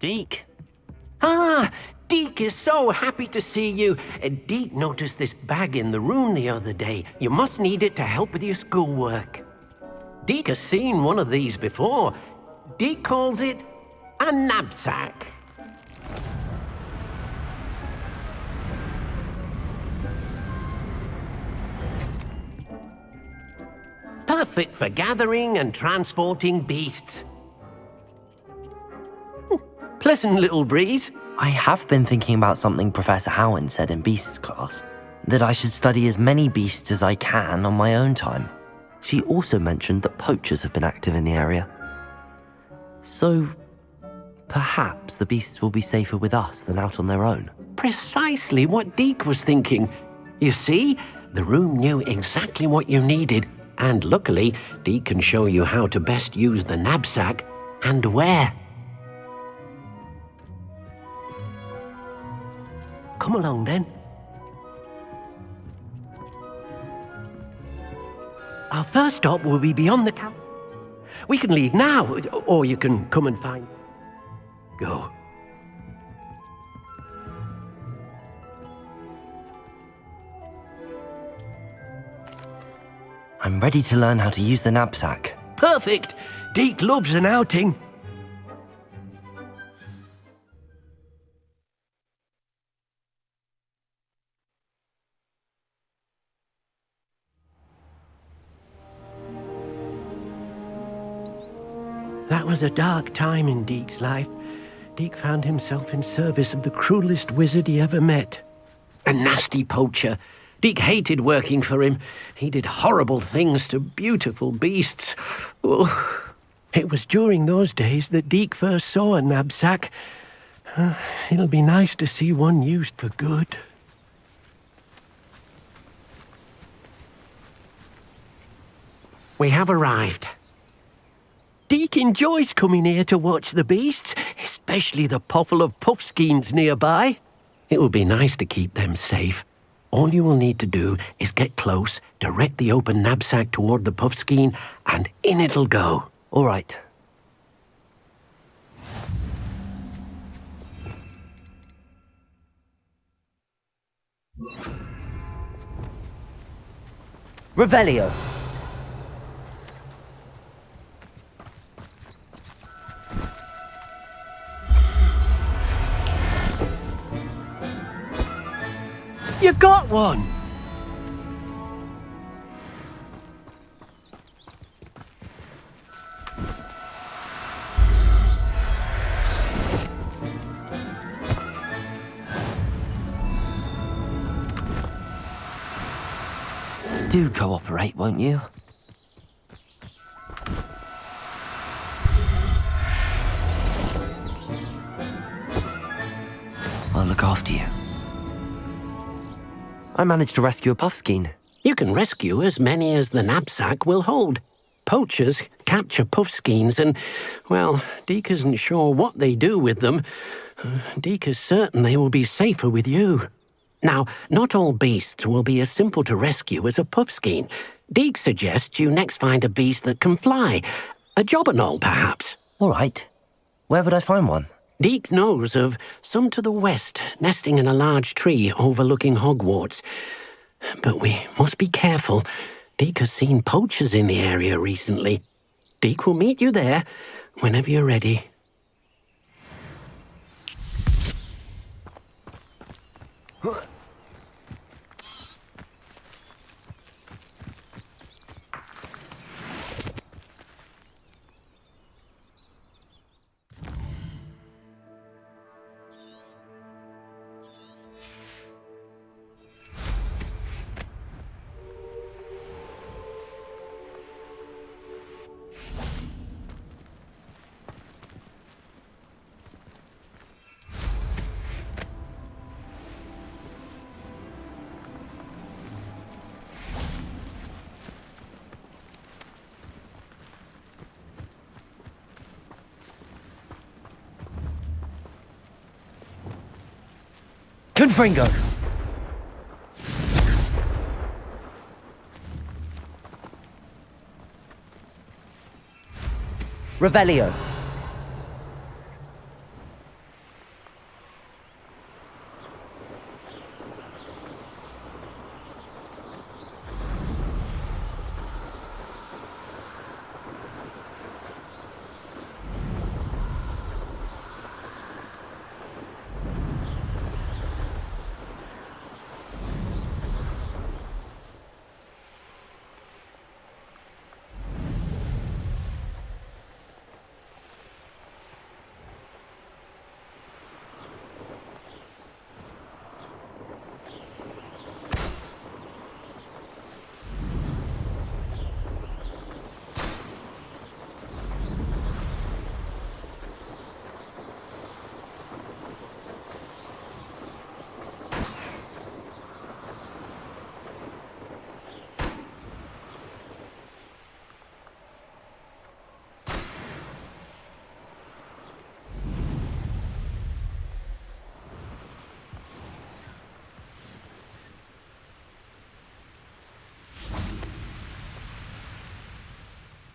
Deke. Ah, Deke is so happy to see you. Deke noticed this bag in the room the other day. You must need it to help with your schoolwork. Deke has seen one of these before. Deke calls it a knapsack. Perfect for gathering and transporting beasts. Pleasant little breeze. I have been thinking about something Professor Howard said in Beasts class, that I should study as many beasts as I can on my own time. She also mentioned that poachers have been active in the area. So, perhaps the beasts will be safer with us than out on their own. Precisely what Deke was thinking. You see, the room knew exactly what you needed, and luckily, Deke can show you how to best use the knapsack and where. Come along then. Our first stop will be beyond the camp. We can leave now, or you can come and find. Go. I'm ready to learn how to use the knapsack. Perfect! Deke loves an outing. That was a dark time in Deke's life. Deke found himself in service of the cruelest wizard he ever met. A nasty poacher. Deke hated working for him. He did horrible things to beautiful beasts. Oh. It was during those days that Deke first saw a knapsack. It'll be nice to see one used for good. We have arrived. Deke enjoys coming here to watch the beasts, especially the potful of puffskeins nearby. It will be nice to keep them safe. All you will need to do is get close, direct the open knapsack toward the puffskein, and in it'll go. All right. Revelio. You got one! Do cooperate, won't you? I'll look after you. I managed to rescue a puffskein. You can rescue as many as the knapsack will hold. Poachers capture puffskeins and, well, Deke isn't sure what they do with them. Deke is certain they will be safer with you. Now, not all beasts will be as simple to rescue as a puffskein. Deke suggests you next find a beast that can fly. A jobberknoll, perhaps. All right. Where would I find one? Deke knows of some to the west, nesting in a large tree overlooking Hogwarts. But we must be careful. Deke has seen poachers in the area recently. Deke will meet you there whenever you're ready. Confringo! Revelio.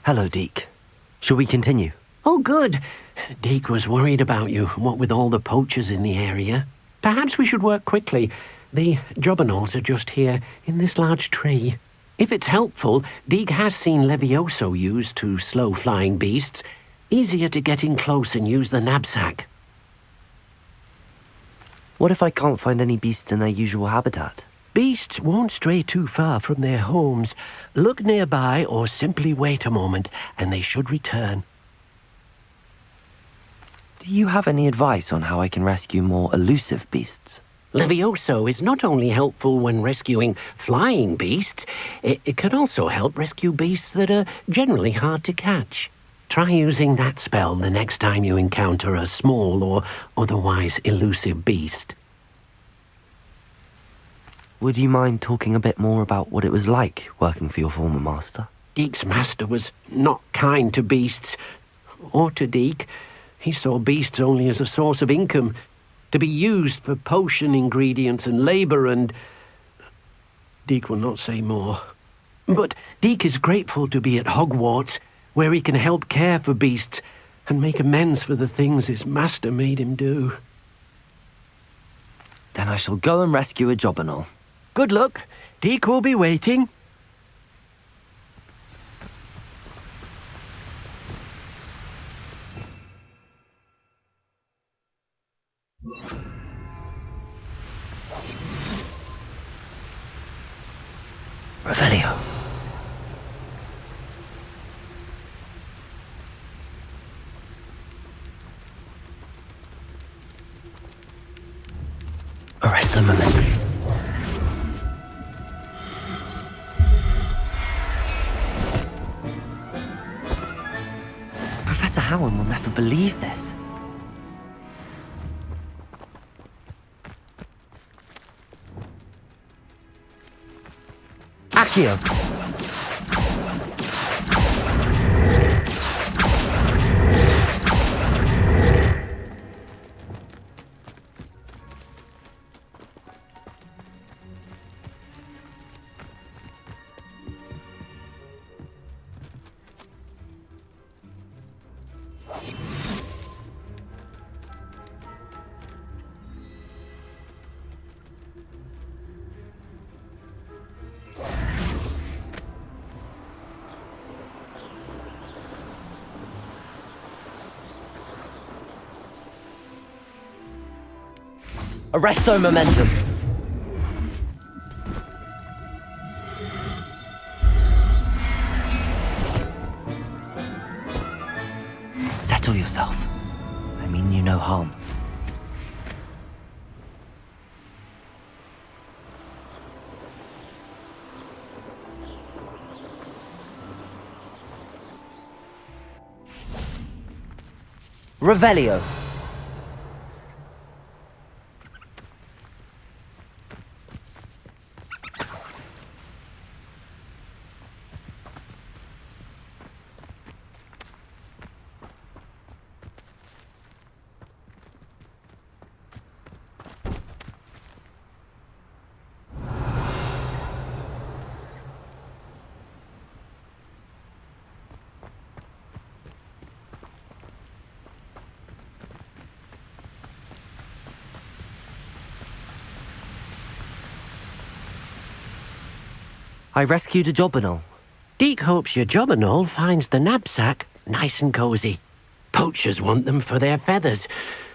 Hello, Deke. Shall we continue? Oh, good. Deke was worried about you, what with all the poachers in the area. Perhaps we should work quickly. The jobberknolls are just here, in this large tree. If it's helpful, Deke has seen Levioso used to slow flying beasts. Easier to get in close and use the knapsack. What if I can't find any beasts in their usual habitat? Beasts won't stray too far from their homes. Look nearby or simply wait a moment, and they should return. Do you have any advice on how I can rescue more elusive beasts? Levioso is not only helpful when rescuing flying beasts, it can also help rescue beasts that are generally hard to catch. Try using that spell the next time you encounter a small or otherwise elusive beast. Would you mind talking a bit more about what it was like working for your former master? Deke's master was not kind to beasts, or to Deke. He saw beasts only as a source of income, to be used for potion ingredients and labour, and Deke will not say more. But Deke is grateful to be at Hogwarts, where he can help care for beasts and make amends for the things his master made him do. Then I shall go and rescue a jobberknoll. Good luck. Deke will be waiting. Revelio. Arrest the momentum. Professor Howard will never believe this. Accio! Arresto momentum. Settle yourself. I mean you no harm. Revelio. I rescued a jobberknoll. Deke hopes your jobberknoll finds the knapsack nice and cosy. Poachers want them for their feathers,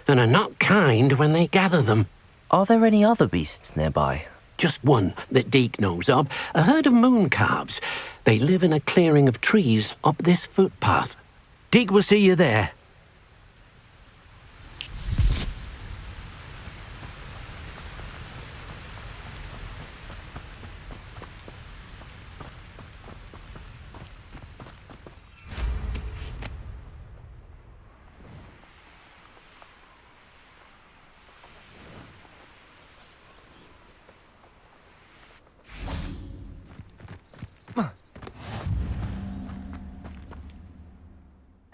and are not kind when they gather them. Are there any other beasts nearby? Just one that Deke knows of, a herd of moon calves. They live in a clearing of trees up this footpath. Deke will see you there.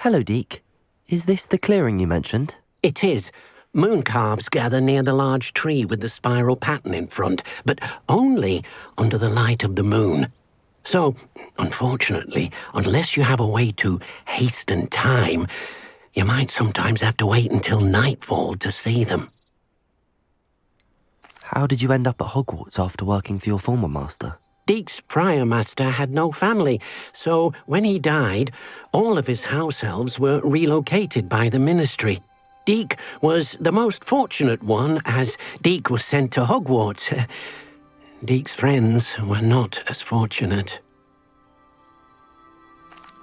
Hello, Deke. Is this the clearing you mentioned? It is. Moon calves gather near the large tree with the spiral pattern in front, but only under the light of the moon. So, Unfortunately, unless you have a way to hasten time, you might sometimes have to wait until nightfall to see them. How did you end up at Hogwarts after working for your former master? Deek's prior master had no family, so when he died, all of his house elves were relocated by the ministry. Deek was the most fortunate one, as Deek was sent to Hogwarts. Deek's friends were not as fortunate.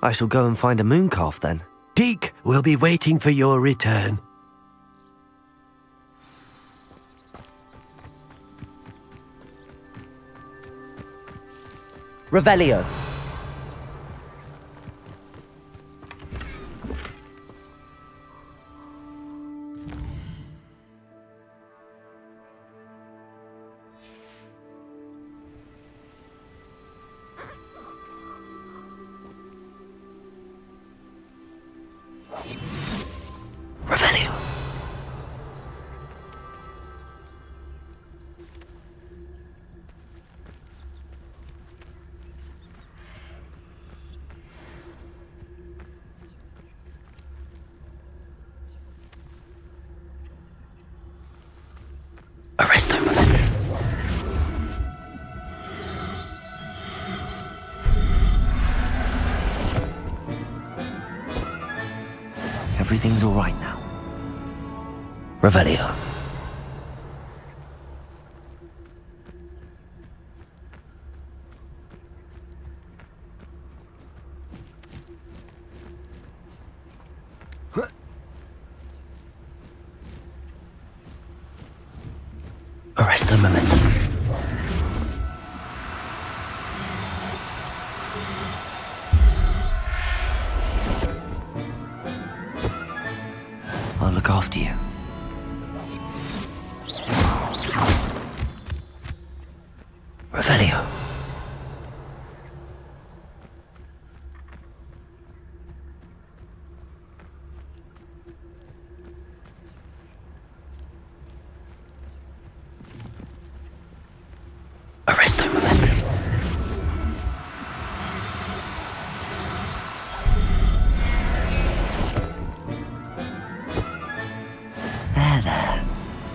I shall go and find a moon calf then. Deek will be waiting for your return. Revelio. Revelio. Arresto moment. Everything's all right now. Revelio. Arresto moment. I'll look after you. Revelio. Arresto moment. There.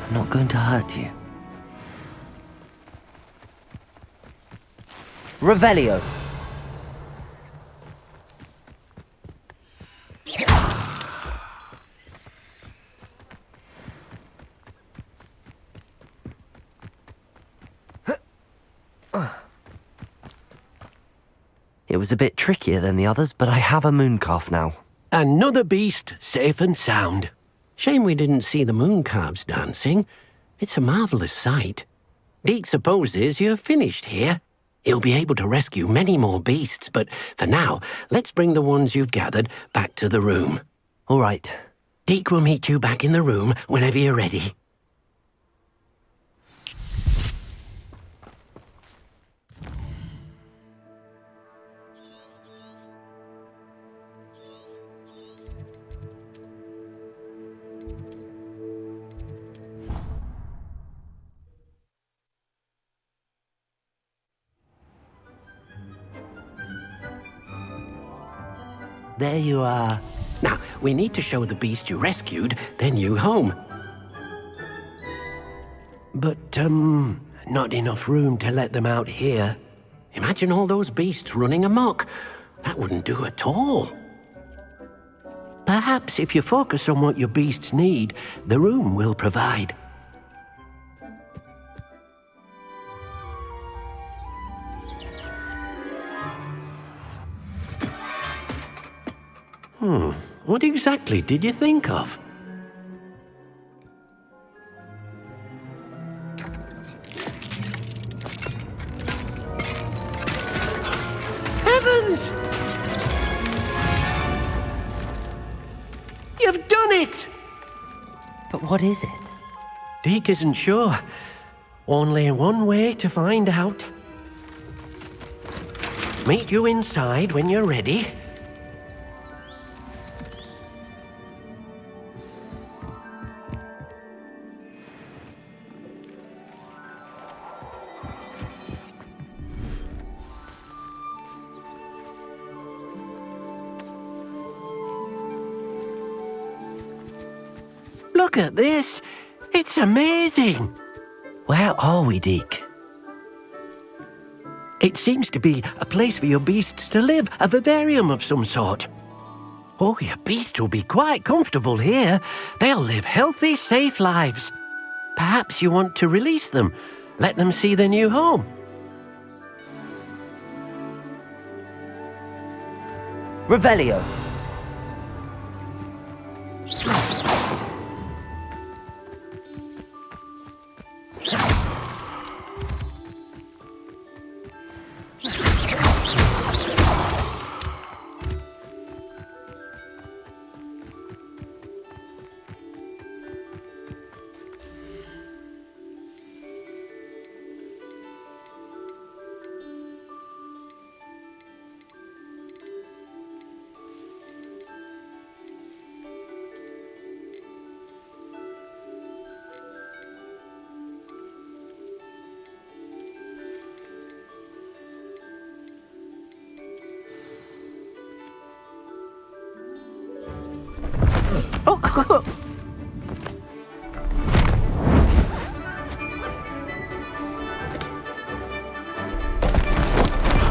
I'm not going to hurt you. Revelio. It was a bit trickier than the others, but I have a moon calf now. Another beast, safe and sound. Shame we didn't see the moon calves dancing. It's a marvelous sight. Deek supposes you're finished here. He'll be able to rescue many more beasts, but for now, let's bring the ones you've gathered back to the room. All right. Deek will meet you back in the room whenever you're ready. There you are. Now, we need to show the beast you rescued their new home. But, not enough room to let them out here. Imagine all those beasts running amok. That wouldn't do at all. Perhaps if you focus on what your beasts need, the room will provide. What exactly did you think of? Heavens! You've done it! But what is it? Deek isn't sure. Only one way to find out. Meet you inside when you're ready. Look at this. It's amazing. Where are we, Deke? It seems to be a place for your beasts to live, a vivarium of some sort. Oh, your beasts will be quite comfortable here. They'll live healthy, safe lives. Perhaps you want to release them, let them see their new home. Revelio.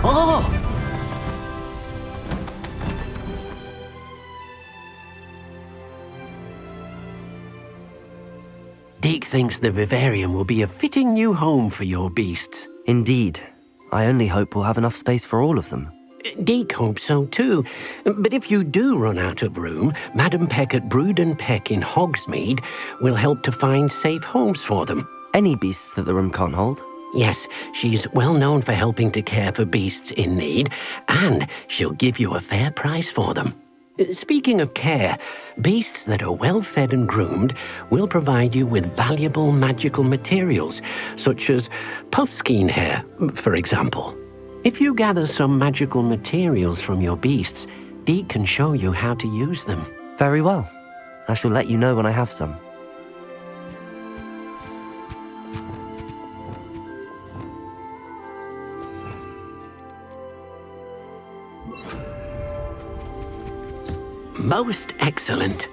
Oh! Deke thinks the vivarium will be a fitting new home for your beasts. Indeed. I only hope we'll have enough space for all of them. Deke hopes so too. But if you do run out of room, Madam Peck at Brood and Peck in Hogsmeade will help to find safe homes for them. Any beasts that the room can't hold? Yes, she's well known for helping to care for beasts in need, and she'll give you a fair price for them. Speaking of care, beasts that are well fed and groomed will provide you with valuable magical materials, such as puffskein hair, for example. If you gather some magical materials from your beasts, Deke can show you how to use them. Very well. I shall let you know when I have some. Most excellent.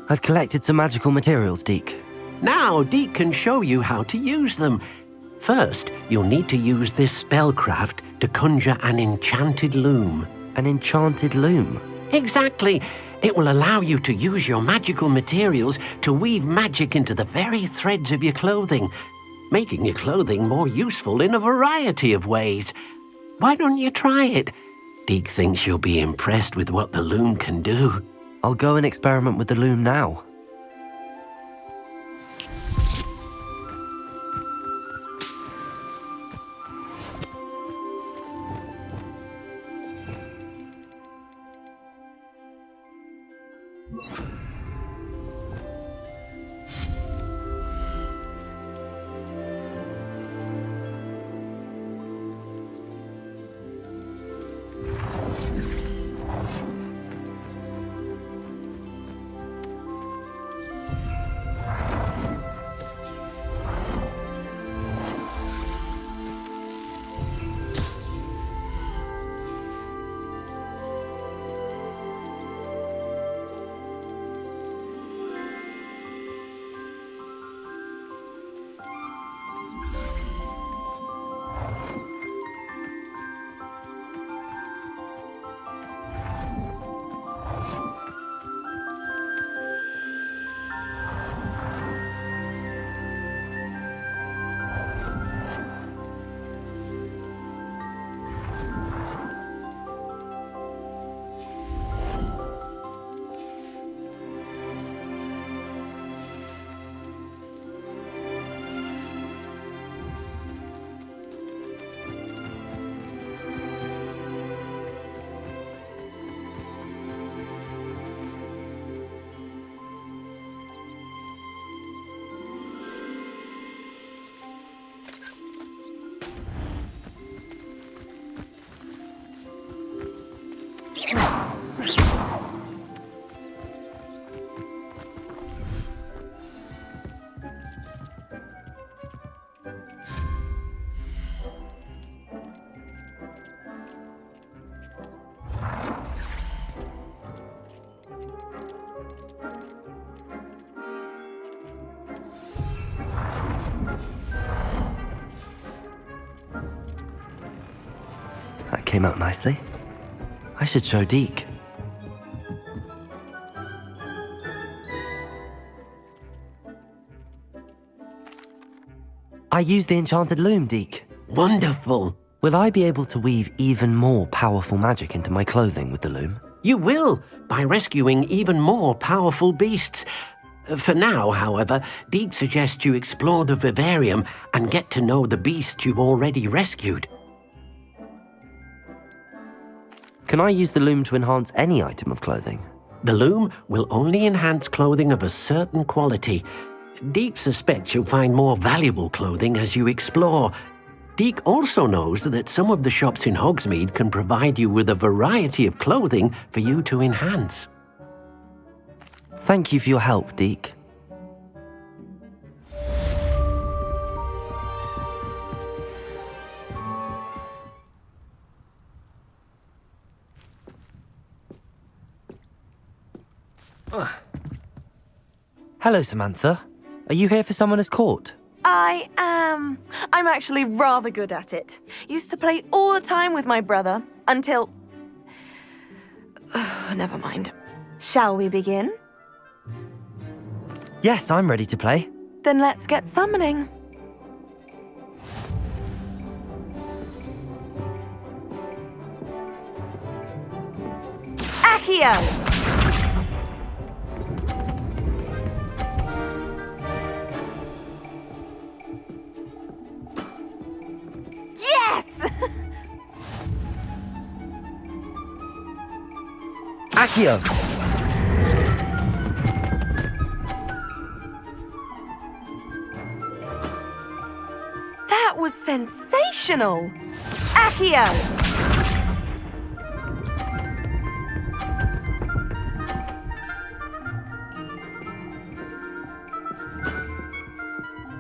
I've collected some magical materials, Deke. Now Deke can show you how to use them. First, you'll need to use this spellcraft to conjure an enchanted loom. An enchanted loom? Exactly. It will allow you to use your magical materials to weave magic into the very threads of your clothing, making your clothing more useful in a variety of ways. Why don't you try it? Deke thinks you'll be impressed with what the loom can do. I'll go and experiment with the loom now. That came out nicely. I should show Deke. I used the enchanted loom, Deke. Wonderful. Will I be able to weave even more powerful magic into my clothing with the loom? You will, by rescuing even more powerful beasts. For now, however, Deke suggests you explore the vivarium and get to know the beasts you've already rescued. Can I use the loom to enhance any item of clothing? The loom will only enhance clothing of a certain quality. Deke suspects you'll find more valuable clothing as you explore. Deke also knows that some of the shops in Hogsmeade can provide you with a variety of clothing for you to enhance. Thank you for your help, Deke. Hello, Samantha. Are you here for Summoner's Court? I am. I'm actually rather good at it. Used to play all the time with my brother, until... Never mind. Shall we begin? Yes, I'm ready to play. Then let's get summoning. Accio! Yes! Accio! That was sensational! Accio!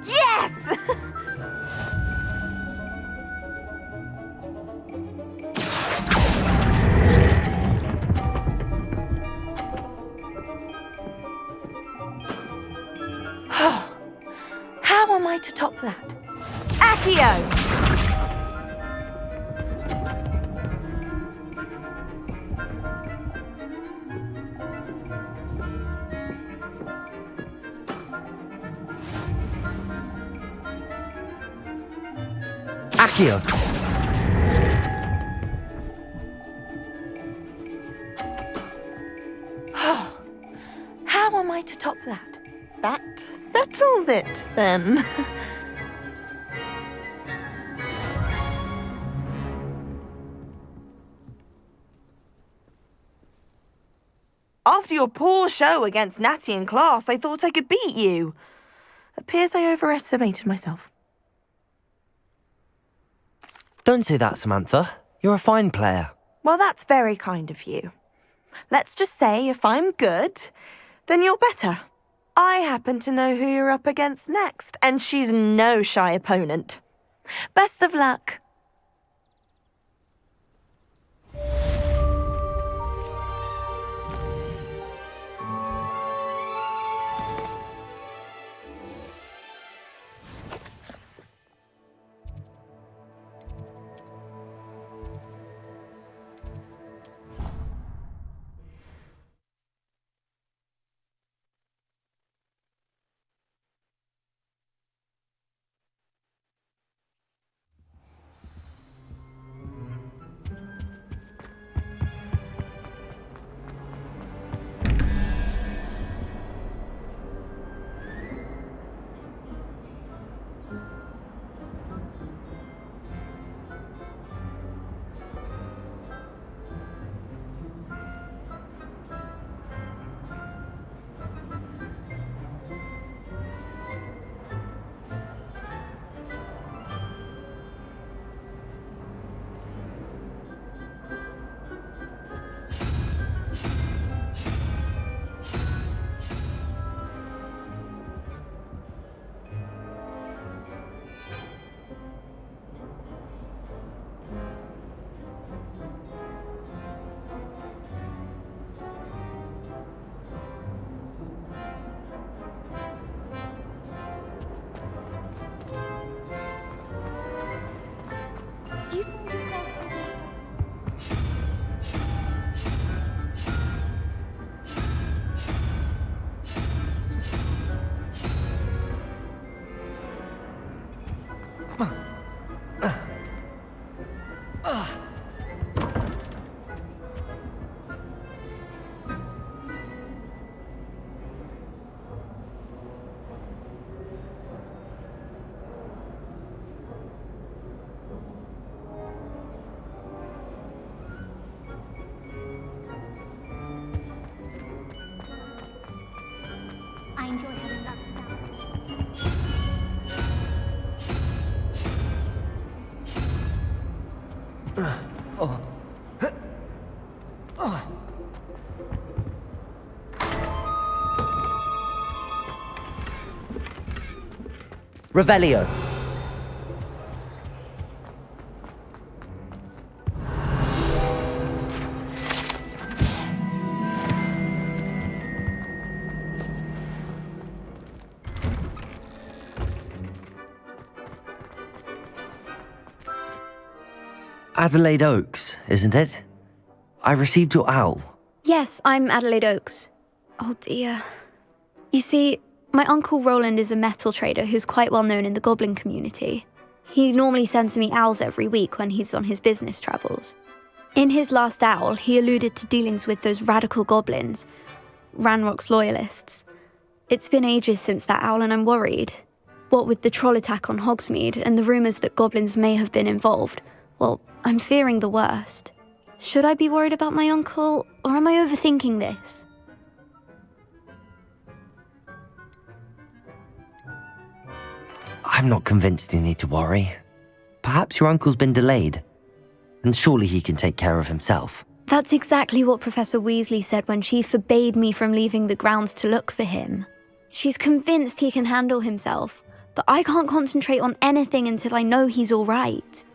Yes! How am I to top that? Accio! Accio! How am I to top that? That settles it, then. After your poor show against Natty in class, I thought I could beat you. Appears I overestimated myself. Don't say that, Samantha. You're a fine player. Well, that's very kind of you. Let's just say if I'm good, then you're better. I happen to know who you're up against next, and she's no shy opponent. Best of luck. I enjoy having that down. Revelio. Adelaide Oaks, isn't it? I received your owl. Yes, I'm Adelaide Oaks. Oh dear. You see, my Uncle Roland is a metal trader who's quite well known in the goblin community. He normally sends me owls every week when he's on his business travels. In his last owl, he alluded to dealings with those radical goblins, Ranrock's loyalists. It's been ages since that owl and I'm worried. What with the troll attack on Hogsmeade and the rumours that goblins may have been involved, well, I'm fearing the worst. Should I be worried about my uncle, or am I overthinking this? I'm not convinced you need to worry. Perhaps your uncle's been delayed, and surely he can take care of himself. That's exactly what Professor Weasley said when she forbade me from leaving the grounds to look for him. She's convinced he can handle himself, but I can't concentrate on anything until I know he's all right.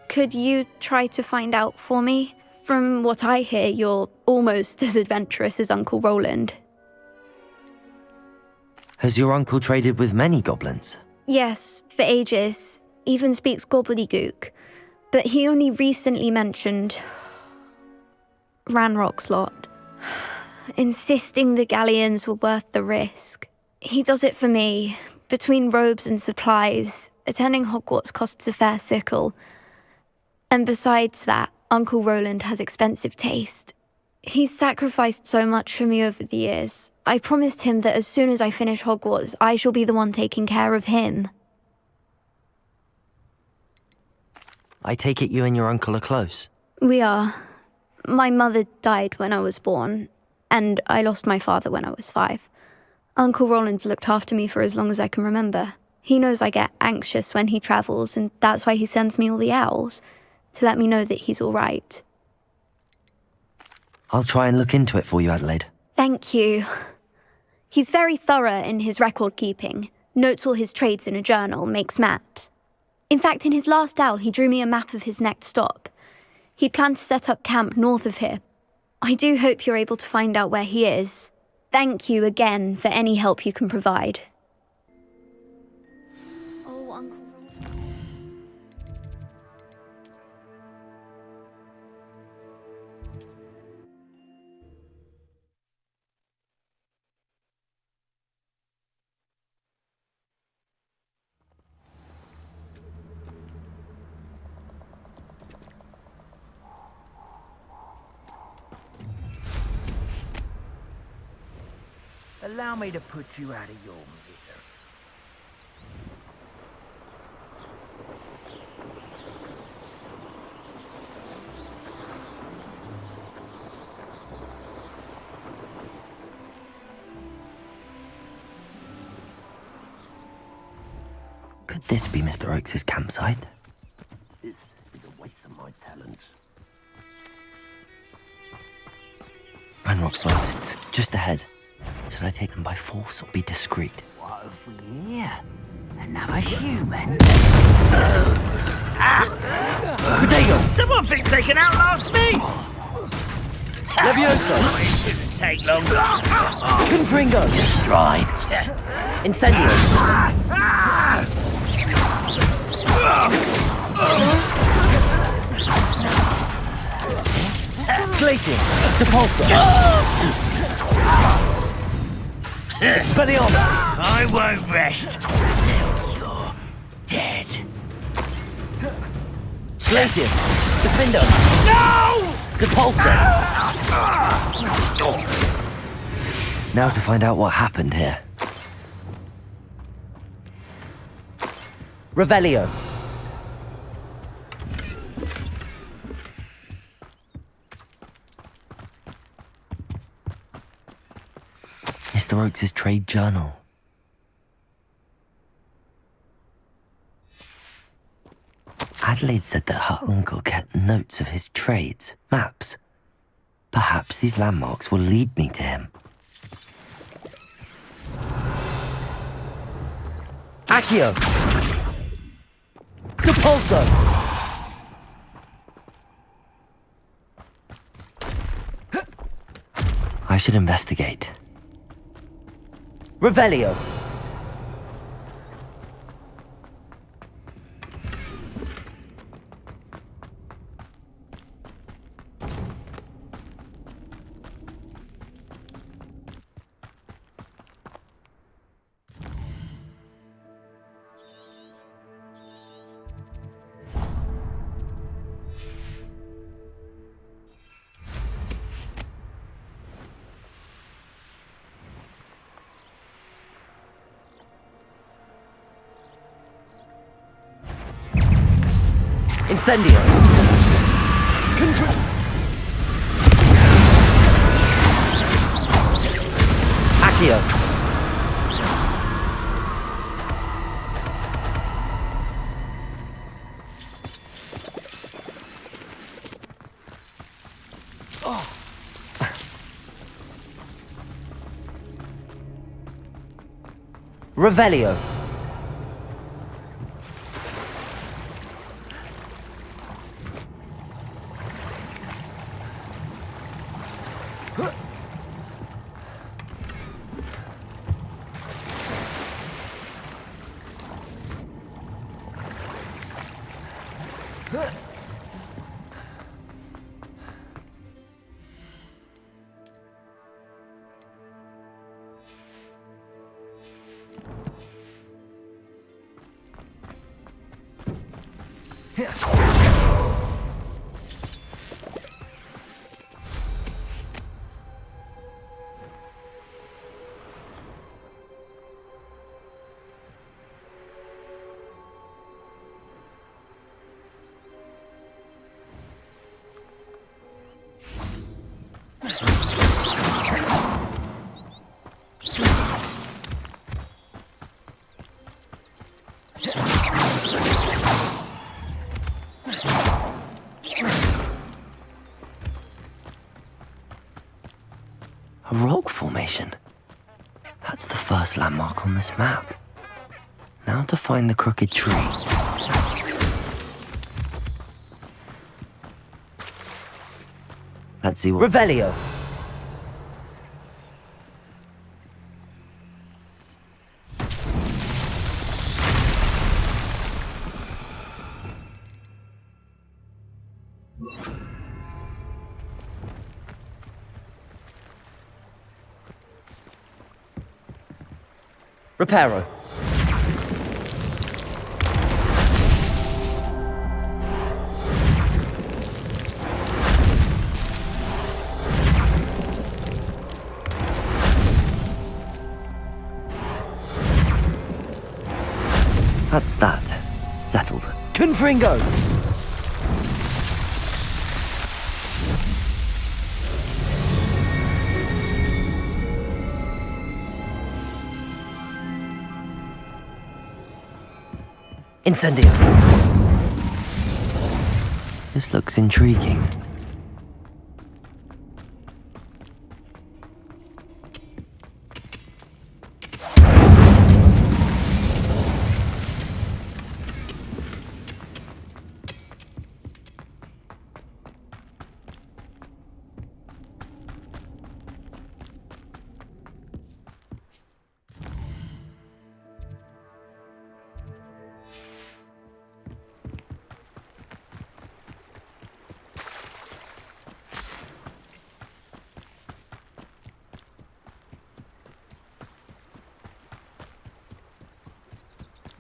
Could you try to find out for me? From what I hear, you're almost as adventurous as Uncle Roland. Has your uncle traded with many goblins? Yes, for ages. Even speaks gobbledygook. But he only recently mentioned Ranrock's lot, insisting the galleons were worth the risk. He does it for me. Between robes and supplies, attending Hogwarts costs a fair sickle. And besides that, Uncle Roland has expensive taste. He's sacrificed so much for me over the years. I promised him that as soon as I finish Hogwarts, I shall be the one taking care of him. I take it you and your uncle are close. We are. My mother died when I was born, and I lost my father when I was 5. Uncle Roland's looked after me for as long as I can remember. He knows I get anxious when he travels, and that's why he sends me all the owls, to let me know that he's all right. I'll try and look into it for you, Adelaide. Thank you. He's very thorough in his record keeping, notes all his trades in a journal, makes maps. In fact, in his last owl, he drew me a map of his next stop. He'd planned to set up camp north of here. I do hope you're able to find out where he is. Thank you again for any help you can provide. Oh, Uncle Roland. Allow me to put you out of your misery. Could this be Mr. Oakes' campsite? This is a waste of my talents. Ranrock's cyclists, just ahead. Should I take them by force or be discreet? What have we here? Another human? Potato! Someone thinks they can outlast me! Levioso! It shouldn't take long. Confringo! Right. Incendio! Glacius! Depulso! Expelliarmus! I won't rest until you're dead. Glacius! Defindo! No! Depulso! Now to find out what happened here. Revelio! Mr. Oakes' trade journal. Adelaide said that her uncle kept notes of his trades, maps. Perhaps these landmarks will lead me to him. Accio! Depulso! I should investigate. Revelio! Incendio! Accio! Revelio! rock formation. That's the first landmark on this map. Now to find the crooked tree. Let's see what... Revelio. Reparo. That's that. Settled. Confringo. Incendio. This looks intriguing.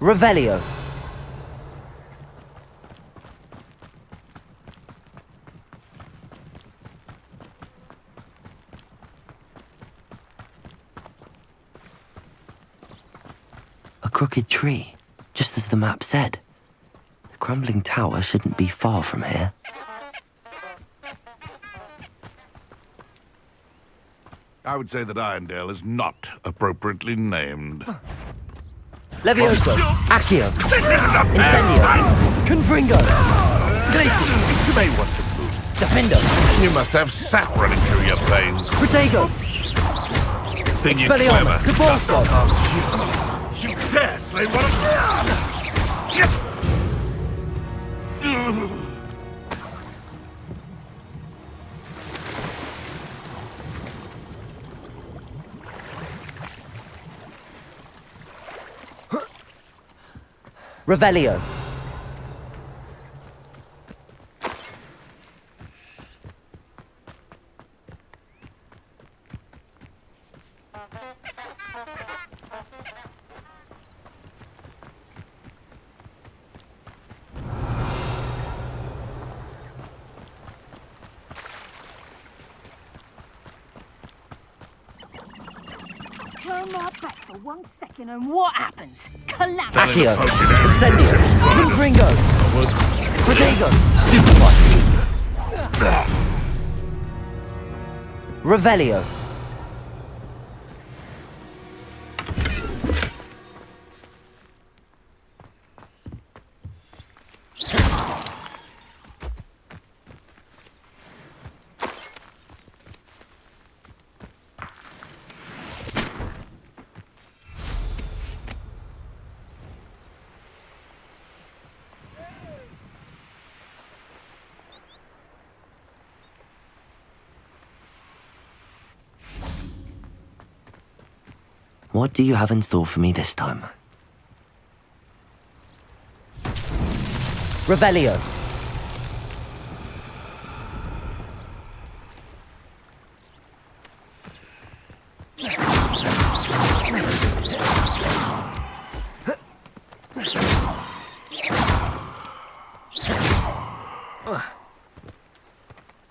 Revelio. A crooked tree, just as the map said. The crumbling tower shouldn't be far from here. I would say that Irondale is not appropriately named. Levioso. Accio. This isn't a fair Incendio. fight! Confringo. Glacier. You may want to move. Defendo. You must have sap running through your veins. Protego. Think you're Expelliarmus. clever. Cabolso. You dare slay one of... Revelio. Turn our back for 1 second and what happens? Collapse. Accio. Incendio. Confringo. Protego. Stupefy. Revelio. What do you have in store for me this time? Revelio.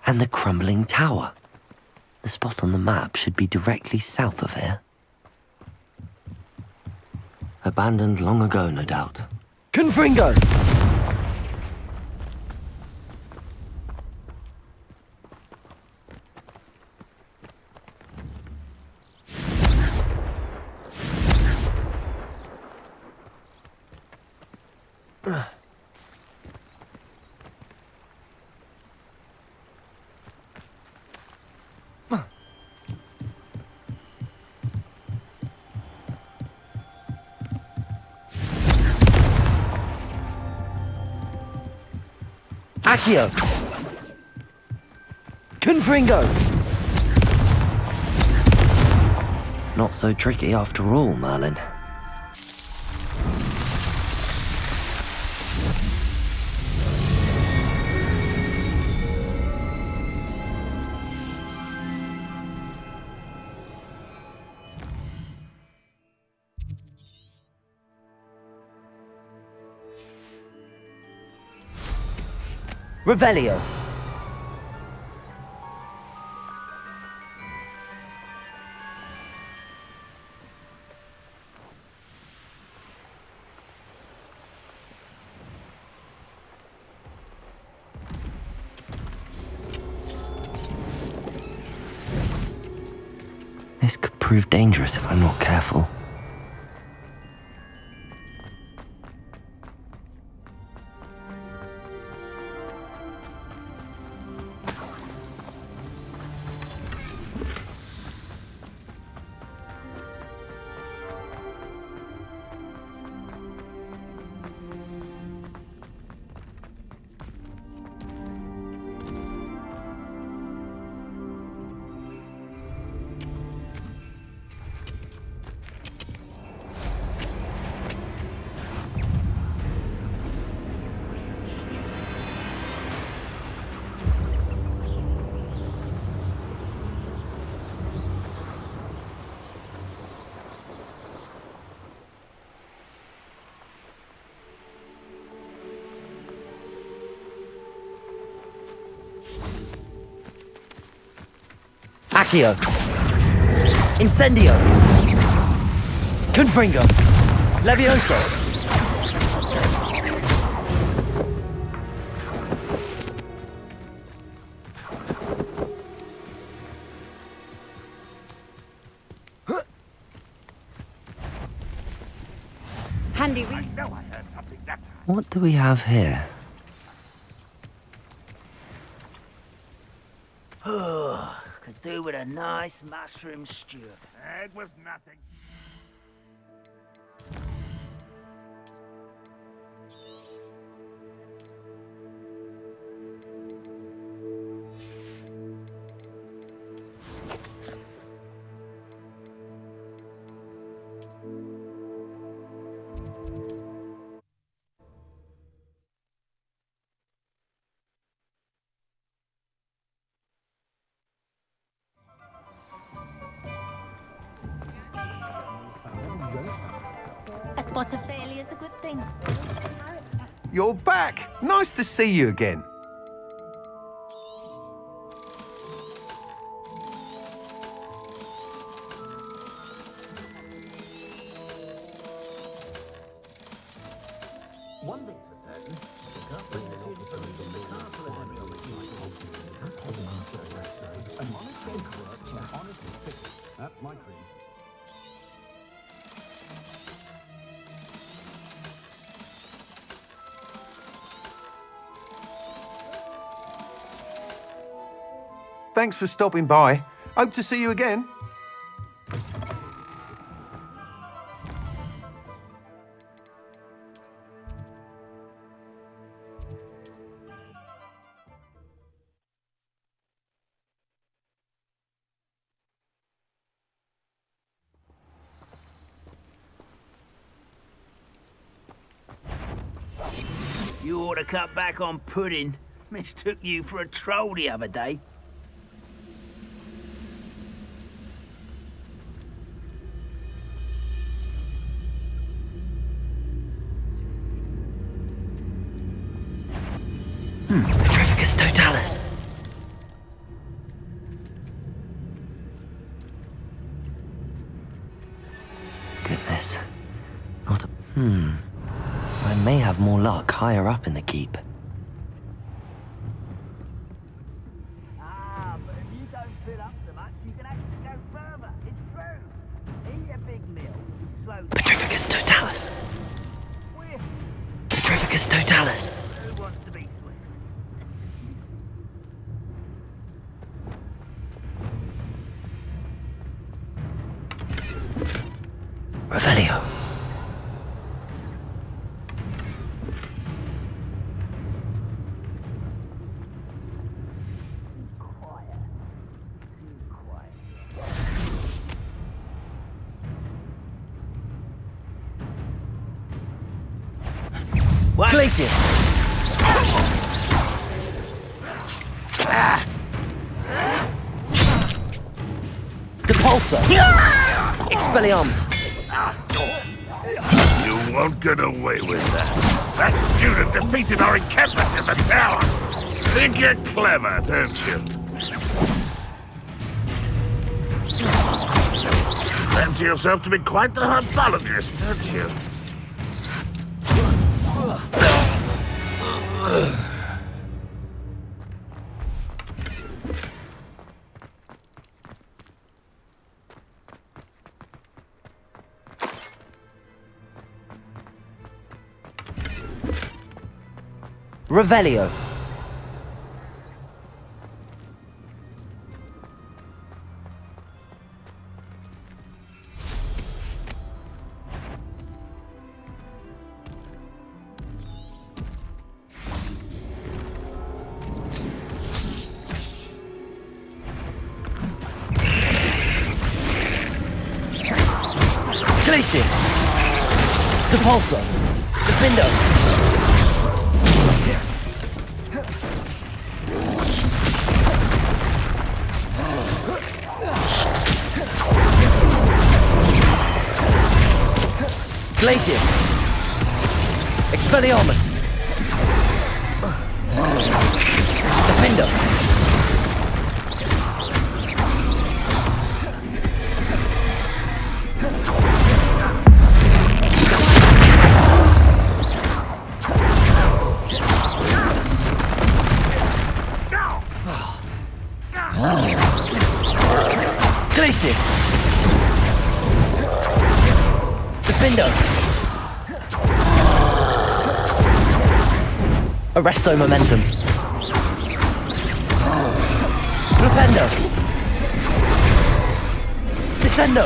And the crumbling tower. The spot on the map should be directly south of here. Abandoned long ago, no doubt. Confringo. Accio. Confringo. Not so tricky after all, Merlin. Revelio. This could prove dangerous if I'm not careful. Accio. Incendio. Confringo. Levioso. Handy I know I heard something that time. What do we have here? Oh, could do with a nice mushroom stew. It was nothing. A spot of failure is a good thing. You're back! Nice to see you again. One thing's for certain, you can't bring this history from the castle of every That's my creed. Thanks for stopping by. Hope to see you again. You ought to cut back on pudding. Mistook you for a troll the other day. Petrificus totalis. Goodness. Not a... I may have more luck higher up in the keep. Ah, but if you don't fill up so much, you can actually go further. It's true. In your big mill, you slow... Petrificus totalis. Where? Petrificus totalis. Who wants to be swift? Revelio. Glacius. Depulso. Expelliarmus. You won't get away with that. That student defeated our encampment in the tower. Think you're clever, don't you? Fancy yourself to be quite the herbologist, don't you? Revelio. Glacius. Depulso. Defindo. Glacius. Expelliarmus. Defindo. Glacius. Defindo. Arresto momentum. Flipendo. Descendo.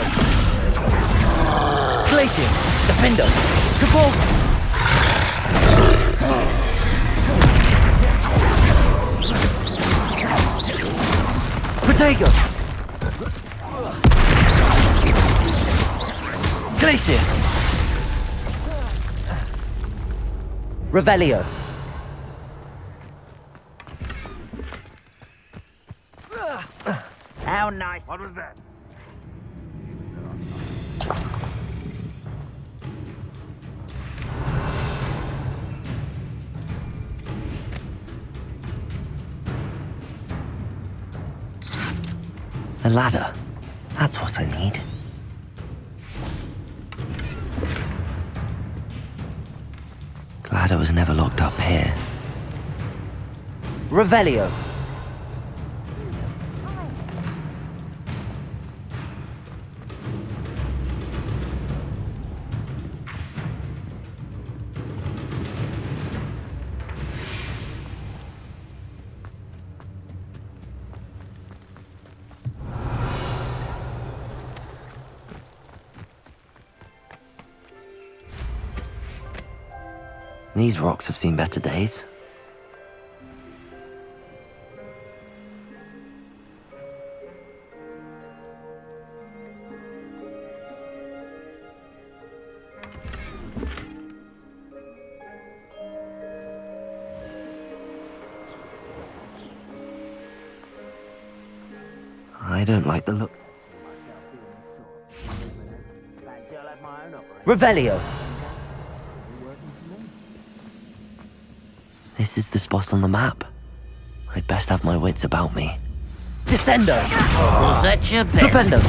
Glacius. Defindo. Cabal. Protego. Glacius. Revelio. How nice. What was that? A ladder. That's what I need. Glad I was never locked up here. Revelio. These rocks have seen better days. I don't like the look. Fancy I'll have my own operation. Revelio. This is the spot on the map. I'd best have my wits about me. Descendo. Was that your best? Flipendo.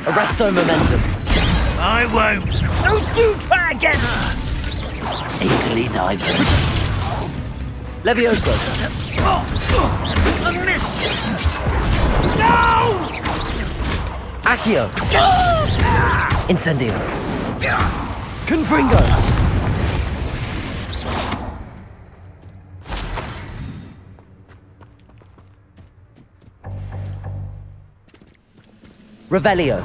Arresto momentum. I won't. Don't you try again. Easily diverted. Levioso. I missed. No! Accio. Incendio. Confringo. Revelio.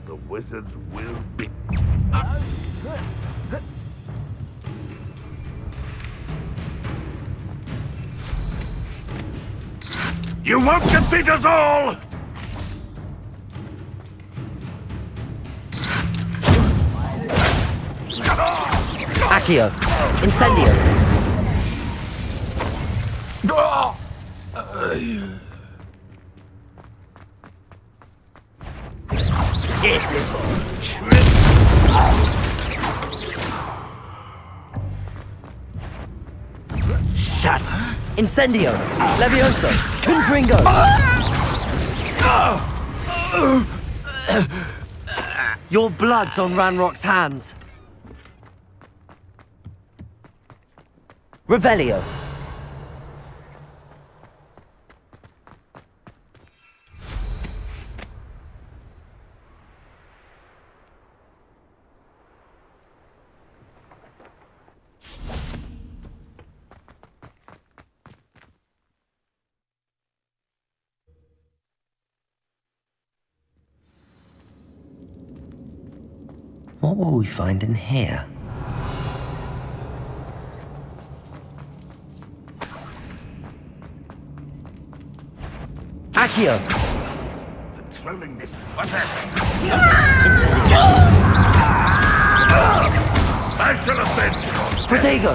The wizards will be. You won't defeat us all! Accio. Incendio. Beautiful. Shut. Incendio. Levioso. Confringo. Your blood's on Ranrock's hands. Revelio. What will we find in here? Accio. Patrolling this. What's that? Incendio. I should have said. Protego.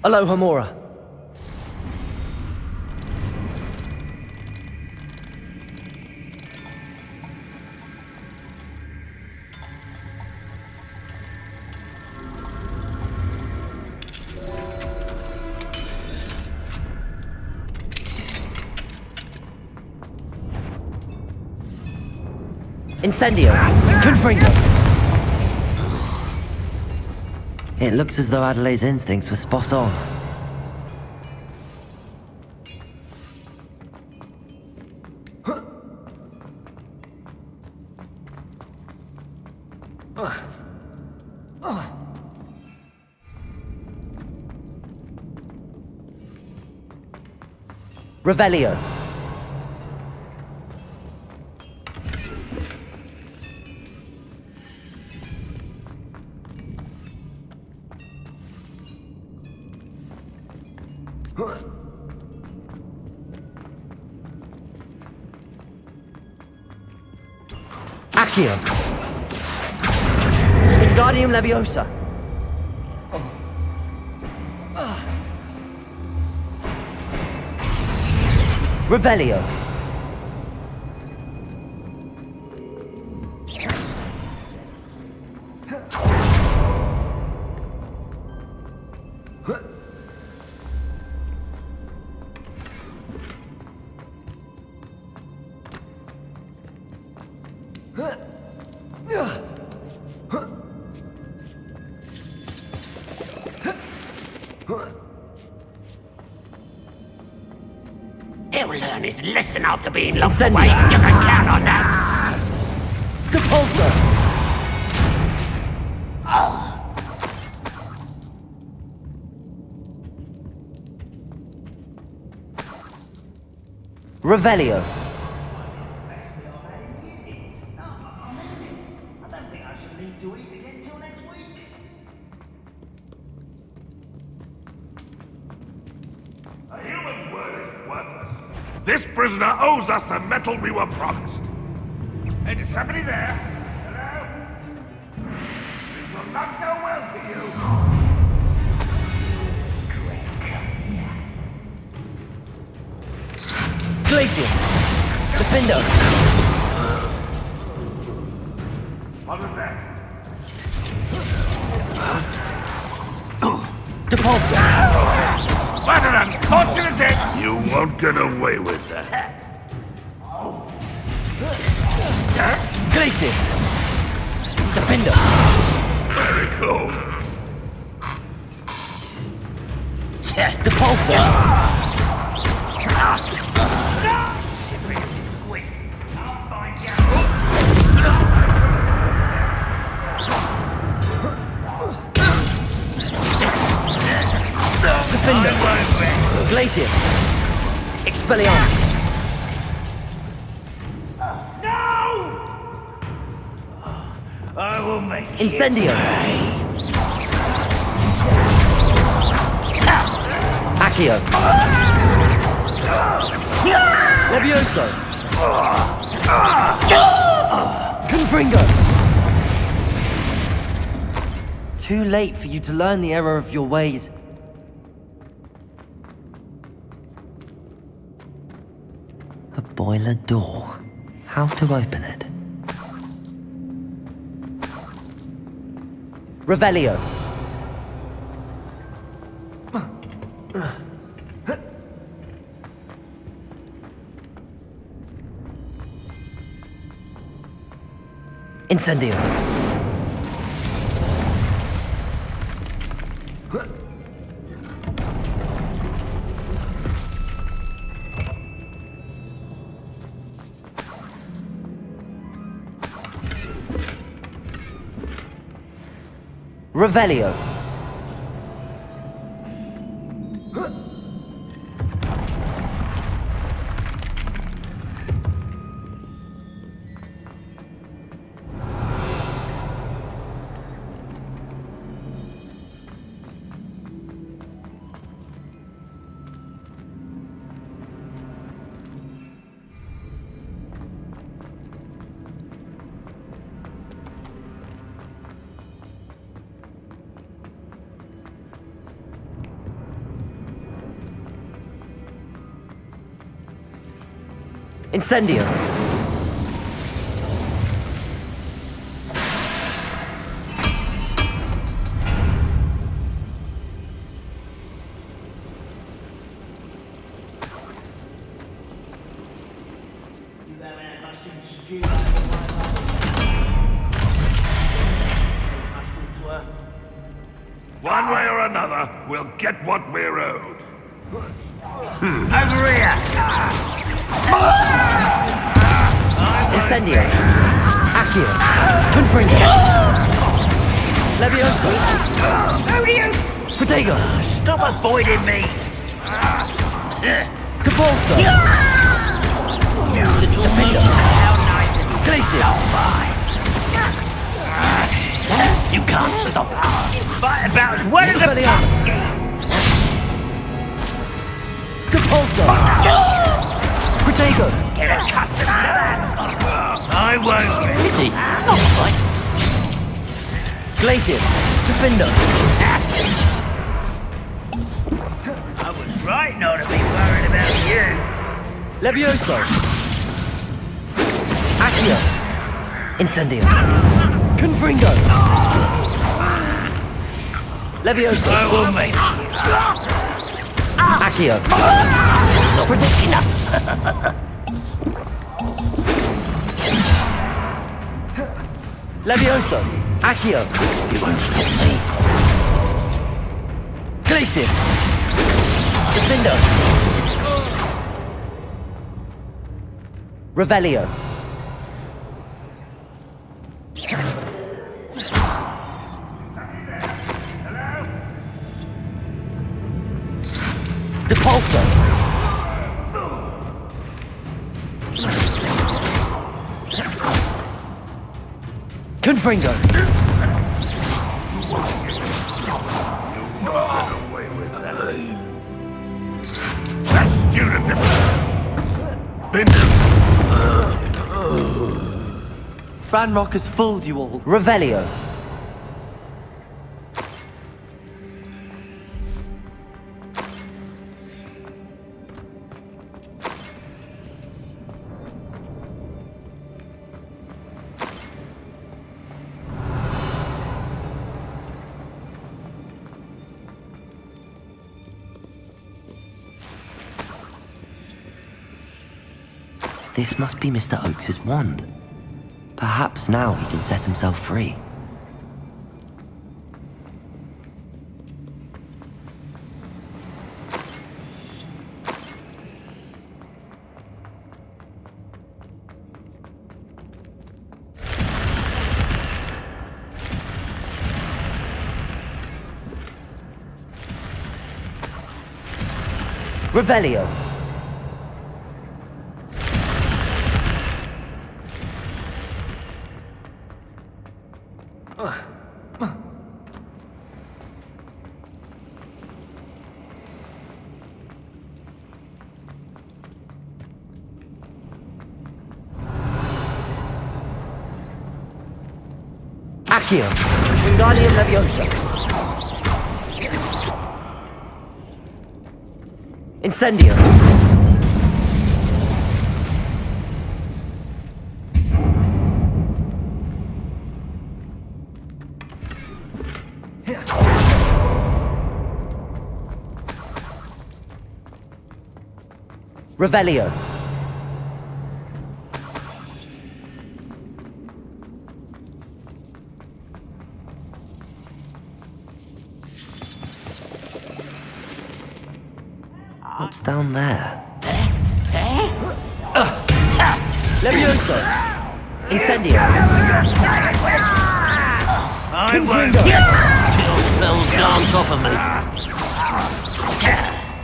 Aloha Mora. Incendio. Confringo. It looks as though Adelaide's instincts were spot on. Revelio. Accio. Wingardium Leviosa. Revelio. He'll learn his lesson after being locked Incendio. away. You can count on that. Capulso. Revelio. I don't think I should need to eat again till next week. A human's word is worthless. This prisoner owes us the metal we were promised. Hey, is somebody there? Hello? This will not go well for you. Glacius. Defendo. What was that? Depulso. What an unfortunate day! You won't get away with that. Glacius. Defendo. Very cool. Depulso. Defender. Glacius. Expelliarmus. I will make Incendio. Accio. Levioso. Confringo. Too late for you to learn the error of your ways. A boiler door. How to open it? Revelio. Incendio. Revelio. Incendio. One way or another, we'll get what we're owed. Over here! Incendio. Accio. Confringo. Levioso. Protego. Stop avoiding me! Capolso. Defender. Glacius. You can't stop us! Fight about as well as a Expelliarmus. Capolso. Protego. Get accustomed to that! I won't! Pity. Not quite. Glacius. Defender. I was right not to be worried about you! Levioso. Accio. Incendio. Confringo. Levioso. I will make Accio. enough! Levioso. Accio. You won't stop me. Glacius. Defender. Revelio. Depulso. Confringo. That student... Ranrock has fooled you all. Revelio. This must be Mr. Oakes's wand. Perhaps now he can set himself free. Revelio. Accio. Wingardium Leviosa. Incendio. Revelio. What's down there? Levioso. Incendio. I won't kill spells dance off of me.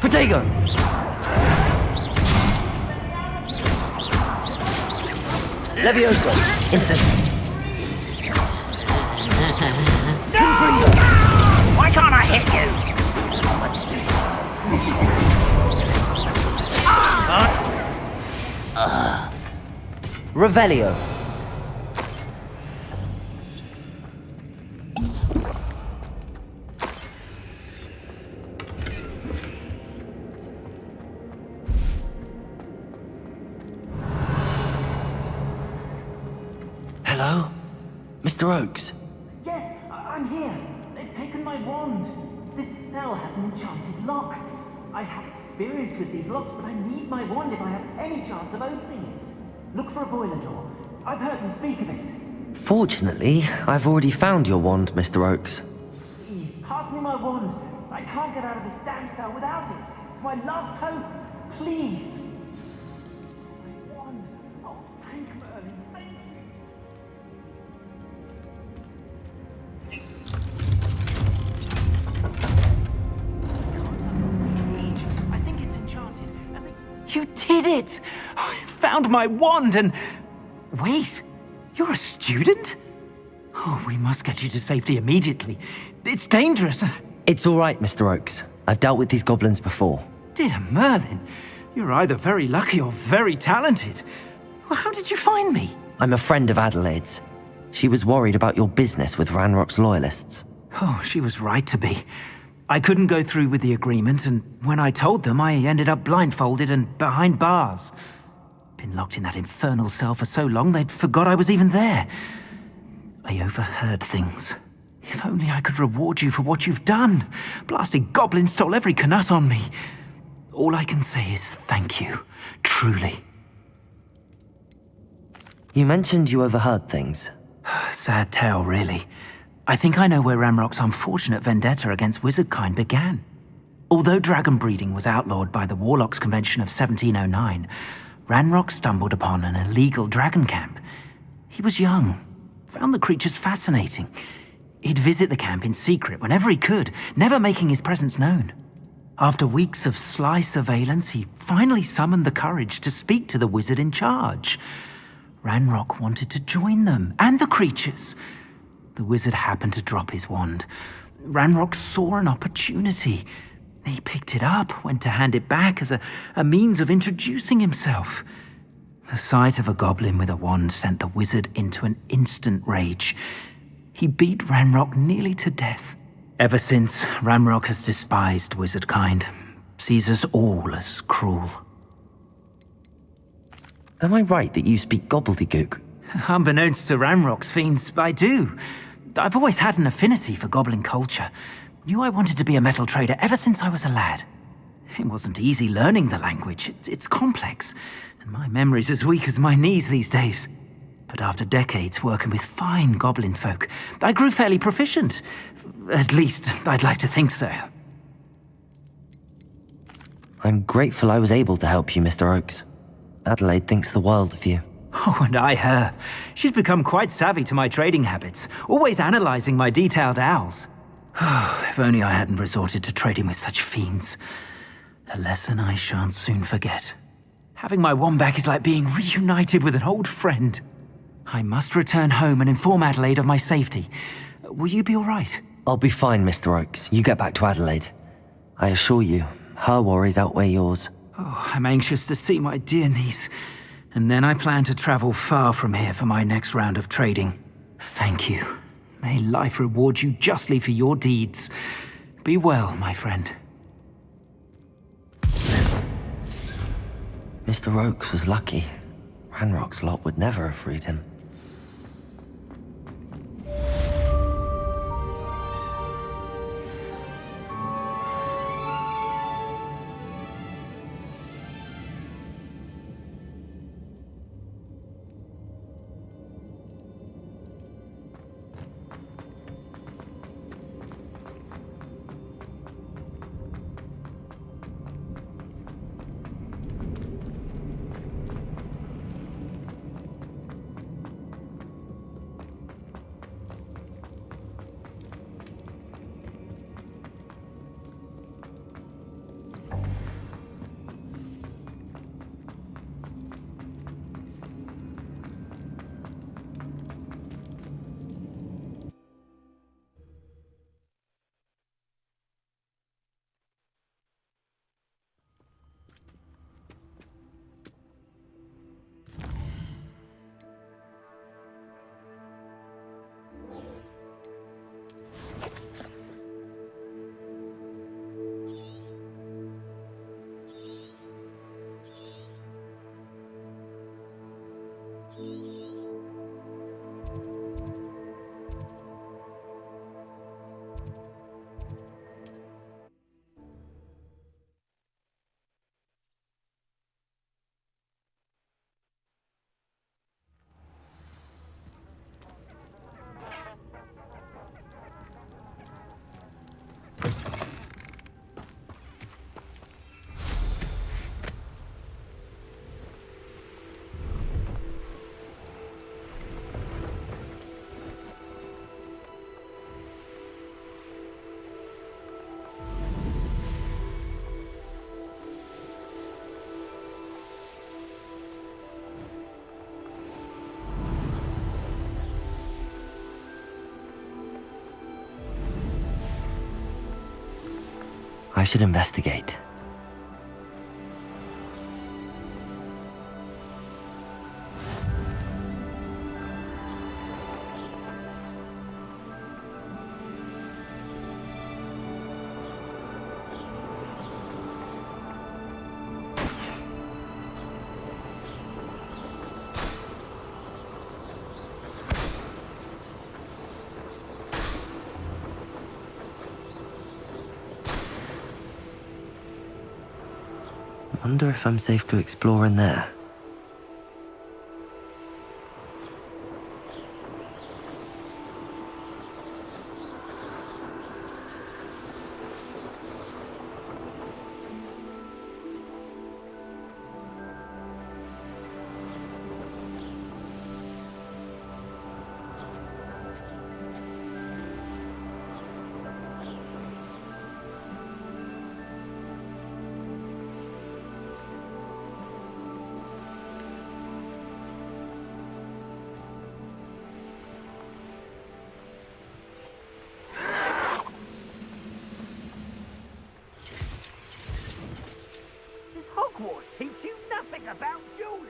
Protego. Levioso. Incendio. Why can't I hit you? Revelio. Hello? Mr. Oakes? Yes, I'm here. They've taken my wand. This cell has an enchanted lock. I have experience with these locks, but I need my wand if I have any chance of opening it. Look for a boiler door. I've heard them speak of it. Fortunately, I've already found your wand, Mr. Oakes. Please, pass me my wand. I can't get out of this damn cell without it. It's my last hope. Please. My wand. Oh, thank Merlin. Thank you. I think it's enchanted. And they... You did it! I found my wand and... Wait, you're a student? Oh, we must get you to safety immediately. It's dangerous. It's all right, Mr. Oakes. I've dealt with these goblins before. Dear Merlin, you're either very lucky or very talented. Well, how did you find me? I'm a friend of Adelaide's. She was worried about your business with Ranrock's loyalists. Oh, she was right to be. I couldn't go through with the agreement, and when I told them, I ended up blindfolded and behind bars. Been locked in that infernal cell for so long, they'd forgot I was even there. I overheard things. If only I could reward you for what you've done. Blasted goblin stole every canut on me. All I can say is thank you. Truly. You mentioned you overheard things. Sad tale, really. I think I know where Ranrock's unfortunate vendetta against wizardkind began. Although dragon breeding was outlawed by the Warlocks Convention of 1709, Ranrock stumbled upon an illegal dragon camp. He was young, found the creatures fascinating. He'd visit the camp in secret whenever he could, never making his presence known. After weeks of sly surveillance, he finally summoned the courage to speak to the wizard in charge. Ranrock wanted to join them, and the creatures. The wizard happened to drop his wand. Ranrock saw an opportunity. He picked it up, went to hand it back as a means of introducing himself. The sight of a goblin with a wand sent the wizard into an instant rage. He beat Ranrock nearly to death. Ever since, Ranrock has despised wizardkind, sees us all as cruel. Am I right that you speak gobbledygook? Unbeknownst to Ranrock's fiends, I do. I've always had an affinity for goblin culture. Knew I wanted to be a metal trader ever since I was a lad. It wasn't easy learning the language. It's complex, and my memory's as weak as my knees these days. But after decades working with fine goblin folk, I grew fairly proficient. At least, I'd like to think so. I'm grateful I was able to help you, Mr. Oakes. Adelaide thinks the world of you. Oh, and I her. She's become quite savvy to my trading habits, always analyzing my detailed owls. If only I hadn't resorted to trading with such fiends. A lesson I shan't soon forget. Having my wand back is like being reunited with an old friend. I must return home and inform Adelaide of my safety. Will you be all right? I'll be fine, Mr. Oakes. You get back to Adelaide. I assure you, her worries outweigh yours. Oh, I'm anxious to see my dear niece. And then I plan to travel far from here for my next round of trading. Thank you. May life reward you justly for your deeds. Be well, my friend. Mr. Oakes was lucky. Ranrock's lot would never have freed him. I should investigate. Wonder if I'm safe to explore in there. Does Hogwarts teach you nothing about dueling?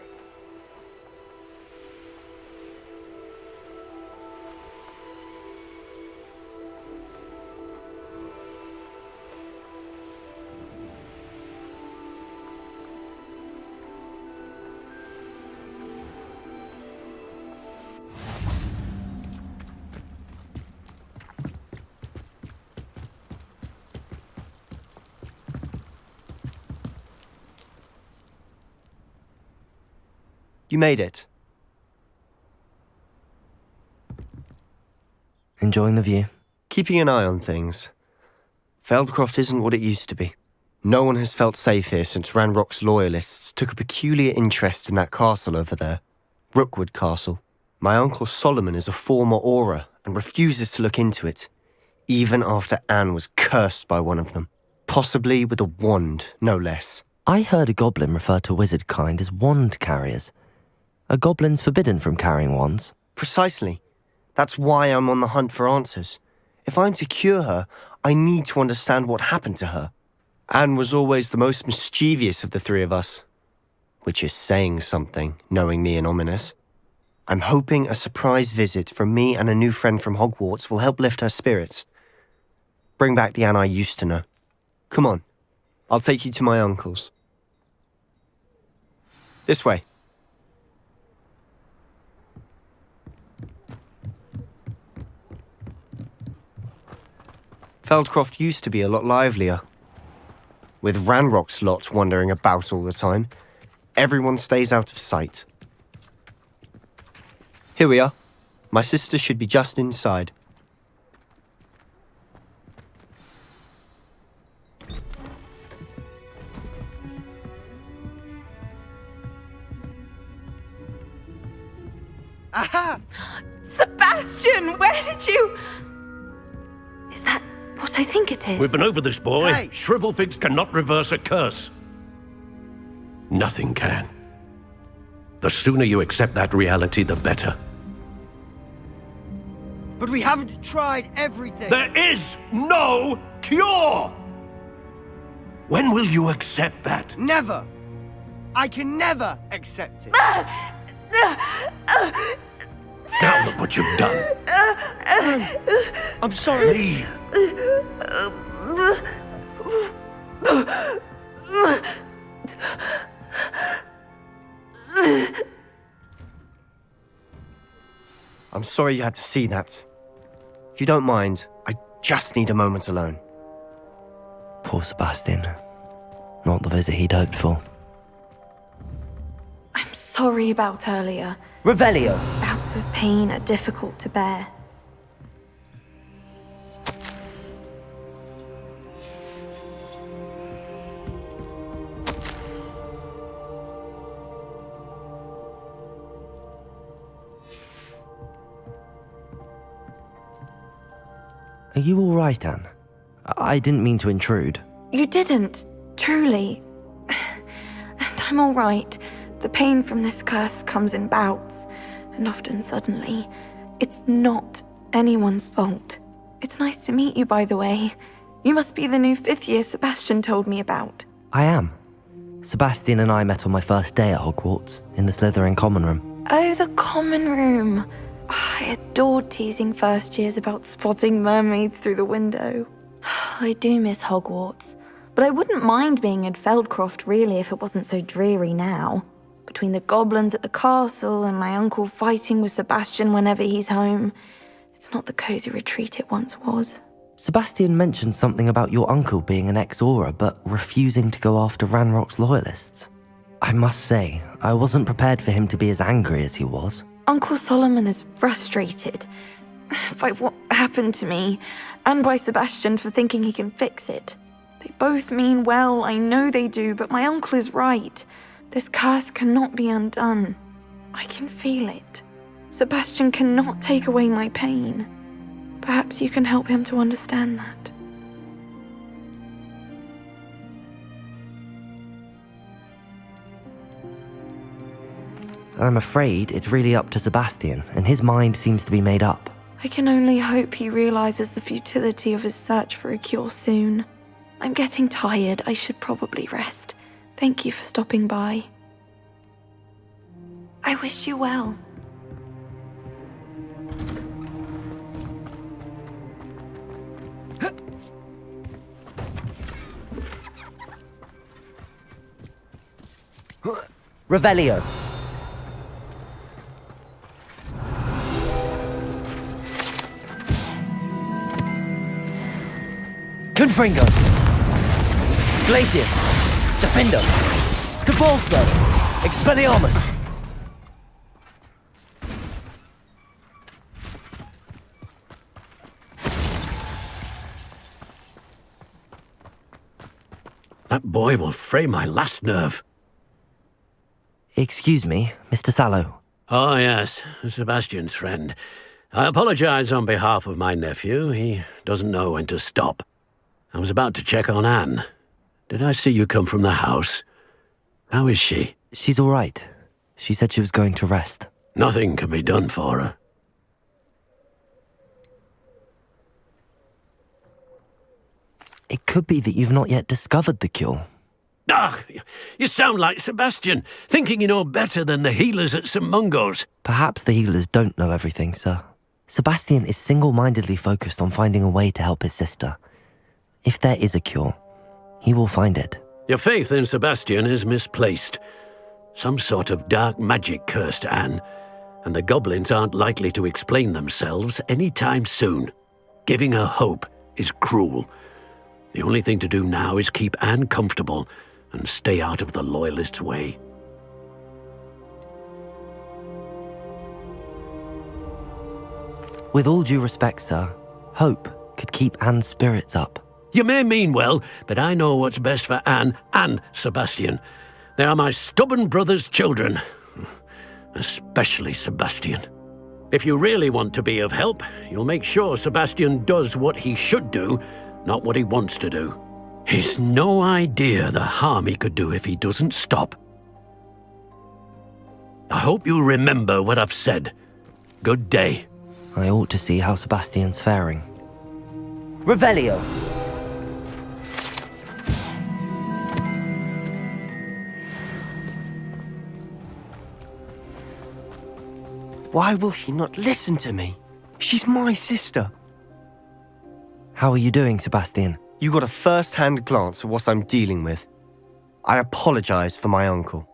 You made it. Enjoying the view? Keeping an eye on things. Feldcroft isn't what it used to be. No one has felt safe here since Ranrock's loyalists took a peculiar interest in that castle over there. Rookwood Castle. My uncle Solomon is a former Auror and refuses to look into it, even after Anne was cursed by one of them. Possibly with a wand, no less. I heard a goblin refer to wizard kind as wand carriers. Are goblins forbidden from carrying wands? Precisely. That's why I'm on the hunt for answers. If I'm to cure her, I need to understand what happened to her. Anne was always the most mischievous of the three of us. Which is saying something, knowing me and Ominous. I'm hoping a surprise visit from me and a new friend from Hogwarts will help lift her spirits. Bring back the Anne I used to know. Come on, I'll take you to my uncle's. This way. Feldcroft used to be a lot livelier. With Ranrock's lot wandering about all the time, everyone stays out of sight. Here we are. My sister should be just inside. Aha! Sebastian, where did you... Is that what I think it is? We've been over this, boy. Hey! Shrivelfigs cannot reverse a curse. Nothing can. The sooner you accept that reality, the better. But we haven't tried everything. There is no cure! When will you accept that? Never. I can never accept it. Now look what you've done. I'm sorry. Leave. I'm sorry you had to see that. If you don't mind, I just need a moment alone. Poor Sebastian. Not the visit he'd hoped for. I'm sorry about earlier. Revelio. Bouts of pain are difficult to bear. Are you all right, Anne? I didn't mean to intrude. You didn't, truly. And I'm all right. The pain from this curse comes in bouts, and often suddenly. It's not anyone's fault. It's nice to meet you, by the way. You must be the new 5th year Sebastian told me about. I am. Sebastian and I met on my first day at Hogwarts, in the Slytherin common room. Oh, the common room. I adored teasing first years about spotting mermaids through the window. I do miss Hogwarts, but I wouldn't mind being in Feldcroft really if it wasn't so dreary now. Between the goblins at the castle and my uncle fighting with Sebastian whenever he's home, it's not the cozy retreat it once was. Sebastian mentioned something about your uncle being an ex-Auror, but refusing to go after Ranrock's loyalists. I must say, I wasn't prepared for him to be as angry as he was. Uncle Solomon is frustrated by what happened to me, and by Sebastian for thinking he can fix it. They both mean well, I know they do, but my uncle is right. This curse cannot be undone. I can feel it. Sebastian cannot take away my pain. Perhaps you can help him to understand that. I'm afraid it's really up to Sebastian, and his mind seems to be made up. I can only hope he realizes the futility of his search for a cure soon. I'm getting tired. I should probably rest. Thank you for stopping by. I wish you well. Revelio. Confringo. Glacius. Defendo. Convulso. Expelliarmus. That boy will fray my last nerve. Excuse me, Mr. Sallow. Oh, yes, Sebastian's friend. I apologize on behalf of my nephew. He doesn't know when to stop. I was about to check on Anne. Did I see you come from the house? How is she? She's all right. She said she was going to rest. Nothing can be done for her. It could be that you've not yet discovered the cure. Ah, you sound like Sebastian, thinking you know better than the healers at St. Mungo's. Perhaps the healers don't know everything, sir. Sebastian is single-mindedly focused on finding a way to help his sister. If there is a cure, he will find it. Your faith in Sebastian is misplaced. Some sort of dark magic cursed Anne, and the goblins aren't likely to explain themselves anytime soon. Giving her hope is cruel. The only thing to do now is keep Anne comfortable and stay out of the Loyalists' way. With all due respect, sir, hope could keep Anne's spirits up. You may mean well, but I know what's best for Anne and Sebastian. They are my stubborn brother's children. Especially Sebastian. If you really want to be of help, you'll make sure Sebastian does what he should do, not what he wants to do. He's no idea the harm he could do if he doesn't stop. I hope you remember what I've said. Good day. I ought to see how Sebastian's faring. Revelio! Why will he not listen to me? She's my sister. How are you doing, Sebastian? You got a first-hand glance at what I'm dealing with. I apologize for my uncle.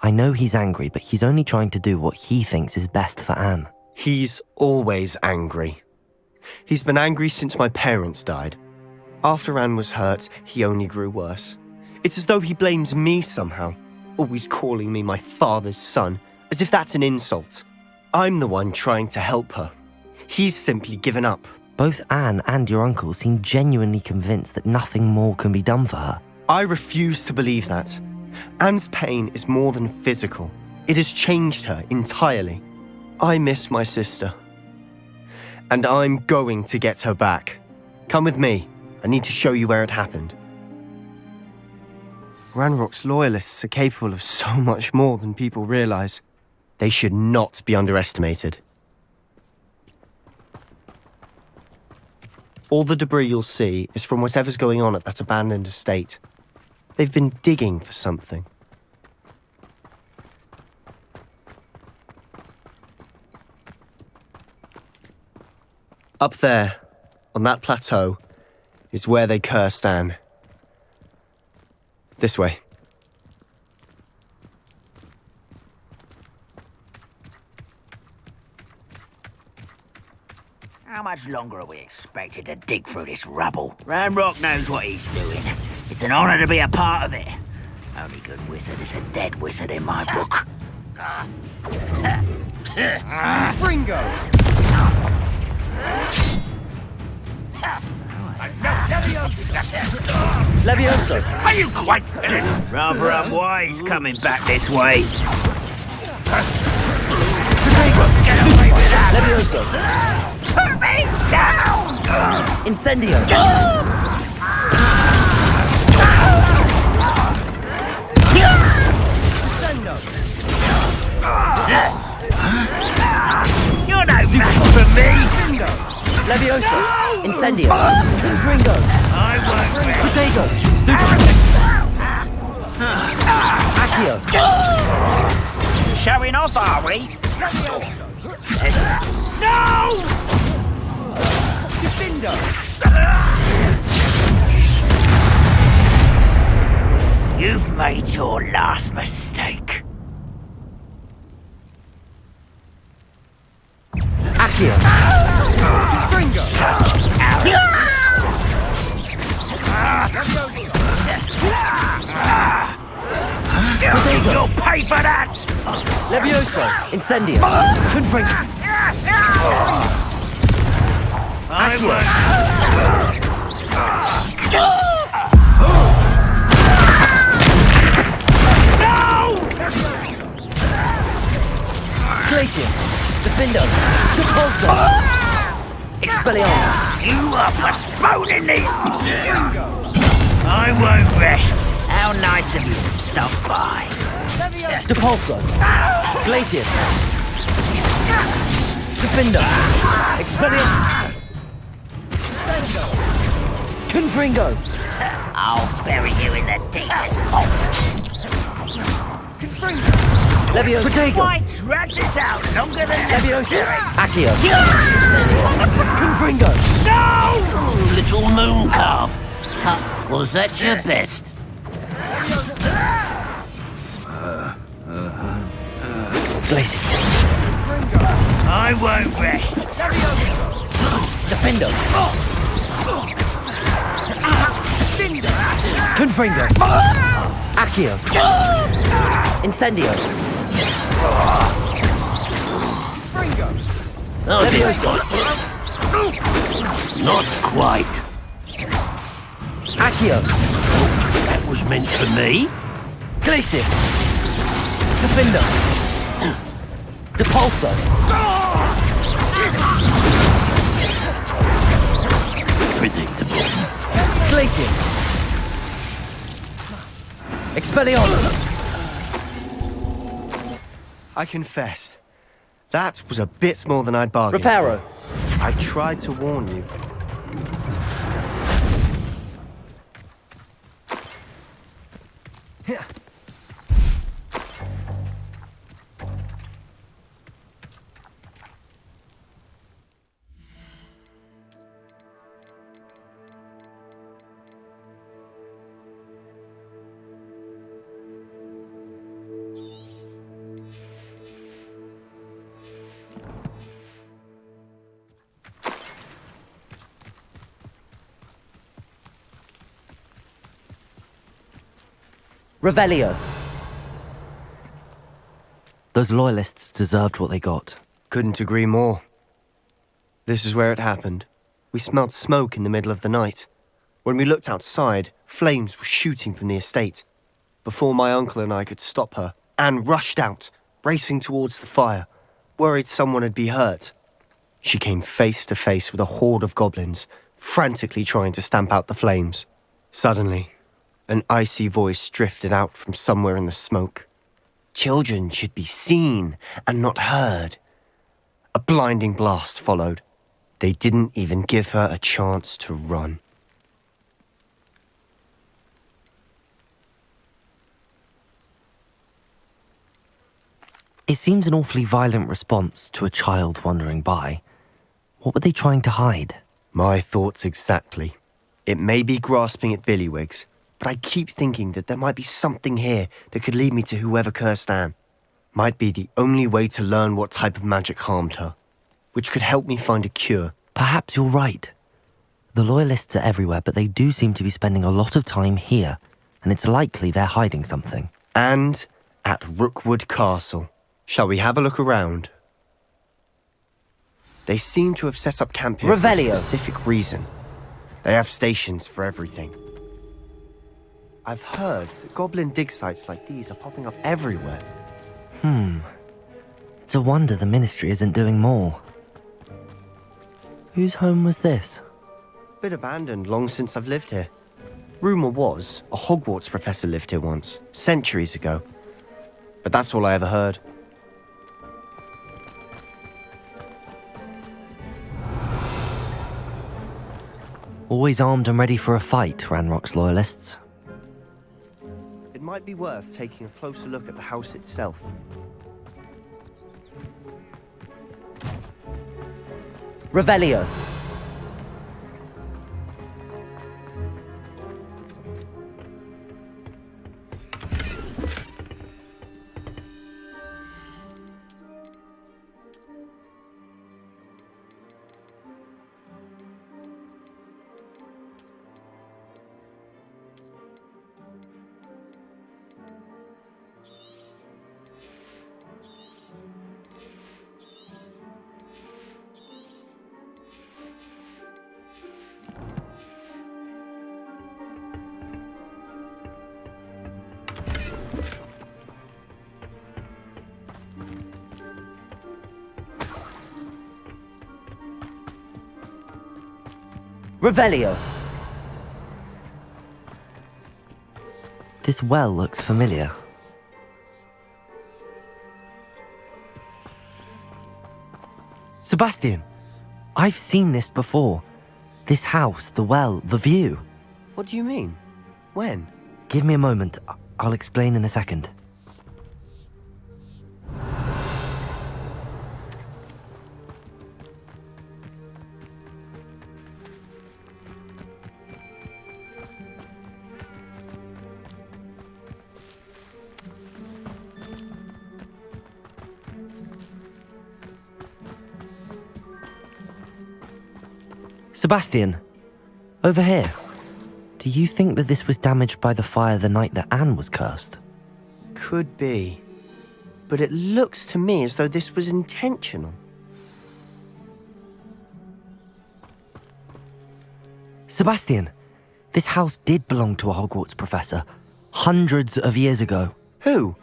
I know he's angry, but he's only trying to do what he thinks is best for Anne. He's always angry. He's been angry since my parents died. After Anne was hurt, he only grew worse. It's as though he blames me somehow, always calling me my father's son, as if that's an insult. I'm the one trying to help her. He's simply given up. Both Anne and your uncle seem genuinely convinced that nothing more can be done for her. I refuse to believe that. Anne's pain is more than physical. It has changed her entirely. I miss my sister. And I'm going to get her back. Come with me. I need to show you where it happened. Ranrock's loyalists are capable of so much more than people realize. They should not be underestimated. All the debris you'll see is from whatever's going on at that abandoned estate. They've been digging for something. Up there, on that plateau, is where they cursed Anne. This way. How much longer are we expected to dig through this rubble? Ranrock knows what he's doing. It's an honor to be a part of it. Only good wizard is a dead wizard in my book. Fringo! Levioso! Are you quite finished? Rather unwise coming back this way. Get away with that! Levioso! Put me down! Incendio! Descendo! You're no match for me! Levioso! Incendio! Fringo! I won't Protego! Accio! Showing off, are we? No! Defendo! You've made your last mistake. Accio! Fringo! You'll pay for that! Levioso! Incendio! Confringo! I won't. Glacius! Defendo! Repulso! Expelliarmus! You are postponing me! I won't rest. How nice of you to stop by. Depulso! Glacius! Defender! Expelliarmus! Confringo! I'll bury you in the deepest vault. Levio! Protego! Why drag this out longer than Leviosa! necessary? Accio! Confringo! No! Little moon calf. Was that your best? Glacius! I won't rest. Defender! Confringo! Accio! Incendio! Leviosa! Not quite. Accio! That was meant for me. Glacius! Defender! Depulso! Predictable. Glacius! Expelliarmus! I confess, that was a bit more than I'd bargained. Reparo! I tried to warn you. Revelio! Those loyalists deserved what they got. Couldn't agree more. This is where it happened. We smelled smoke in the middle of the night. When we looked outside, flames were shooting from the estate. Before my uncle and I could stop her, Anne rushed out, racing towards the fire, worried someone had been hurt. She came face to face with a horde of goblins, frantically trying to stamp out the flames. Suddenly, an icy voice drifted out from somewhere in the smoke. Children should be seen and not heard. A blinding blast followed. They didn't even give her a chance to run. It seems an awfully violent response to a child wandering by. What were they trying to hide? My thoughts exactly. It may be grasping at Billywigs, but I keep thinking that there might be something here that could lead me to whoever cursed Anne. Might be the only way to learn what type of magic harmed her, which could help me find a cure. Perhaps you're right. The loyalists are everywhere, but they do seem to be spending a lot of time here, and it's likely they're hiding something. And at Rookwood Castle. Shall we have a look around? They seem to have set up camp here for a specific reason. They have stations for everything. I've heard that goblin dig sites like these are popping up everywhere. It's a wonder the Ministry isn't doing more. Whose home was this? Been abandoned long since I've lived here. Rumour was a Hogwarts professor lived here once, centuries ago. But that's all I ever heard. Always armed and ready for a fight, Ranrock's loyalists. It might be worth taking a closer look at the house itself. Revelio! Revelio. This well looks familiar. Sebastian, I've seen this before. This house, the well, the view. What do you mean? When? Give me a moment. I'll explain in a second. Sebastian, over here. Do you think that this was damaged by the fire the night that Anne was cursed? Could be. But it looks to me as though this was intentional. Sebastian, this house did belong to a Hogwarts professor, hundreds of years ago. Who?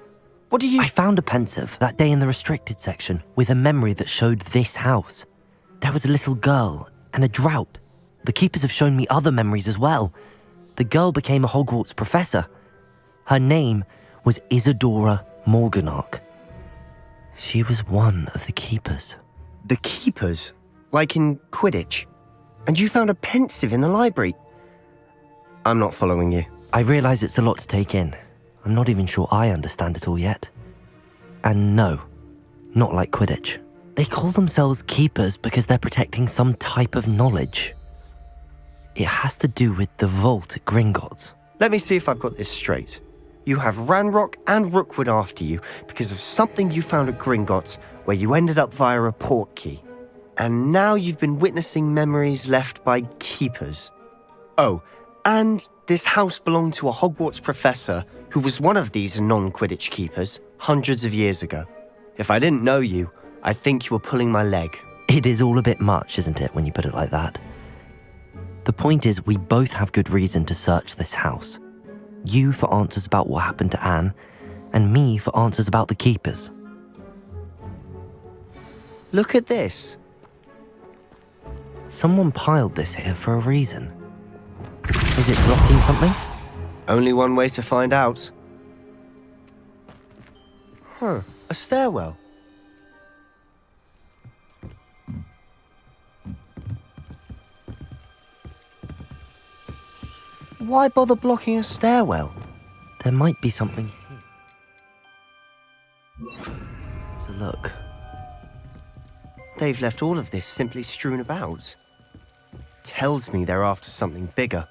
What do you... I found a pensive that day in the restricted section with a memory that showed this house. There was a little girl and a drought. The keepers have shown me other memories as well. The girl became a Hogwarts professor. Her name was Isadora Morganach. She was one of the keepers. The keepers? Like in Quidditch? And you found a pensive in the library? I'm not following you. I realise it's a lot to take in. I'm not even sure I understand it all yet. And no, not like Quidditch. They call themselves keepers because they're protecting some type of knowledge. It has to do with the vault at Gringotts. Let me see if I've got this straight. You have Ranrock and Rookwood after you because of something you found at Gringotts where you ended up via a portkey. And now you've been witnessing memories left by keepers. Oh, and this house belonged to a Hogwarts professor who was one of these non-Quidditch keepers hundreds of years ago. If I didn't know you, I think you were pulling my leg. It is all a bit much, isn't it, when you put it like that? The point is, we both have good reason to search this house. You for answers about what happened to Anne, and me for answers about the keepers. Look at this. Someone piled this here for a reason. Is it blocking something? Only one way to find out. A stairwell. Why bother blocking a stairwell? There might be something here. So look. They've left all of this simply strewn about. Tells me they're after something bigger.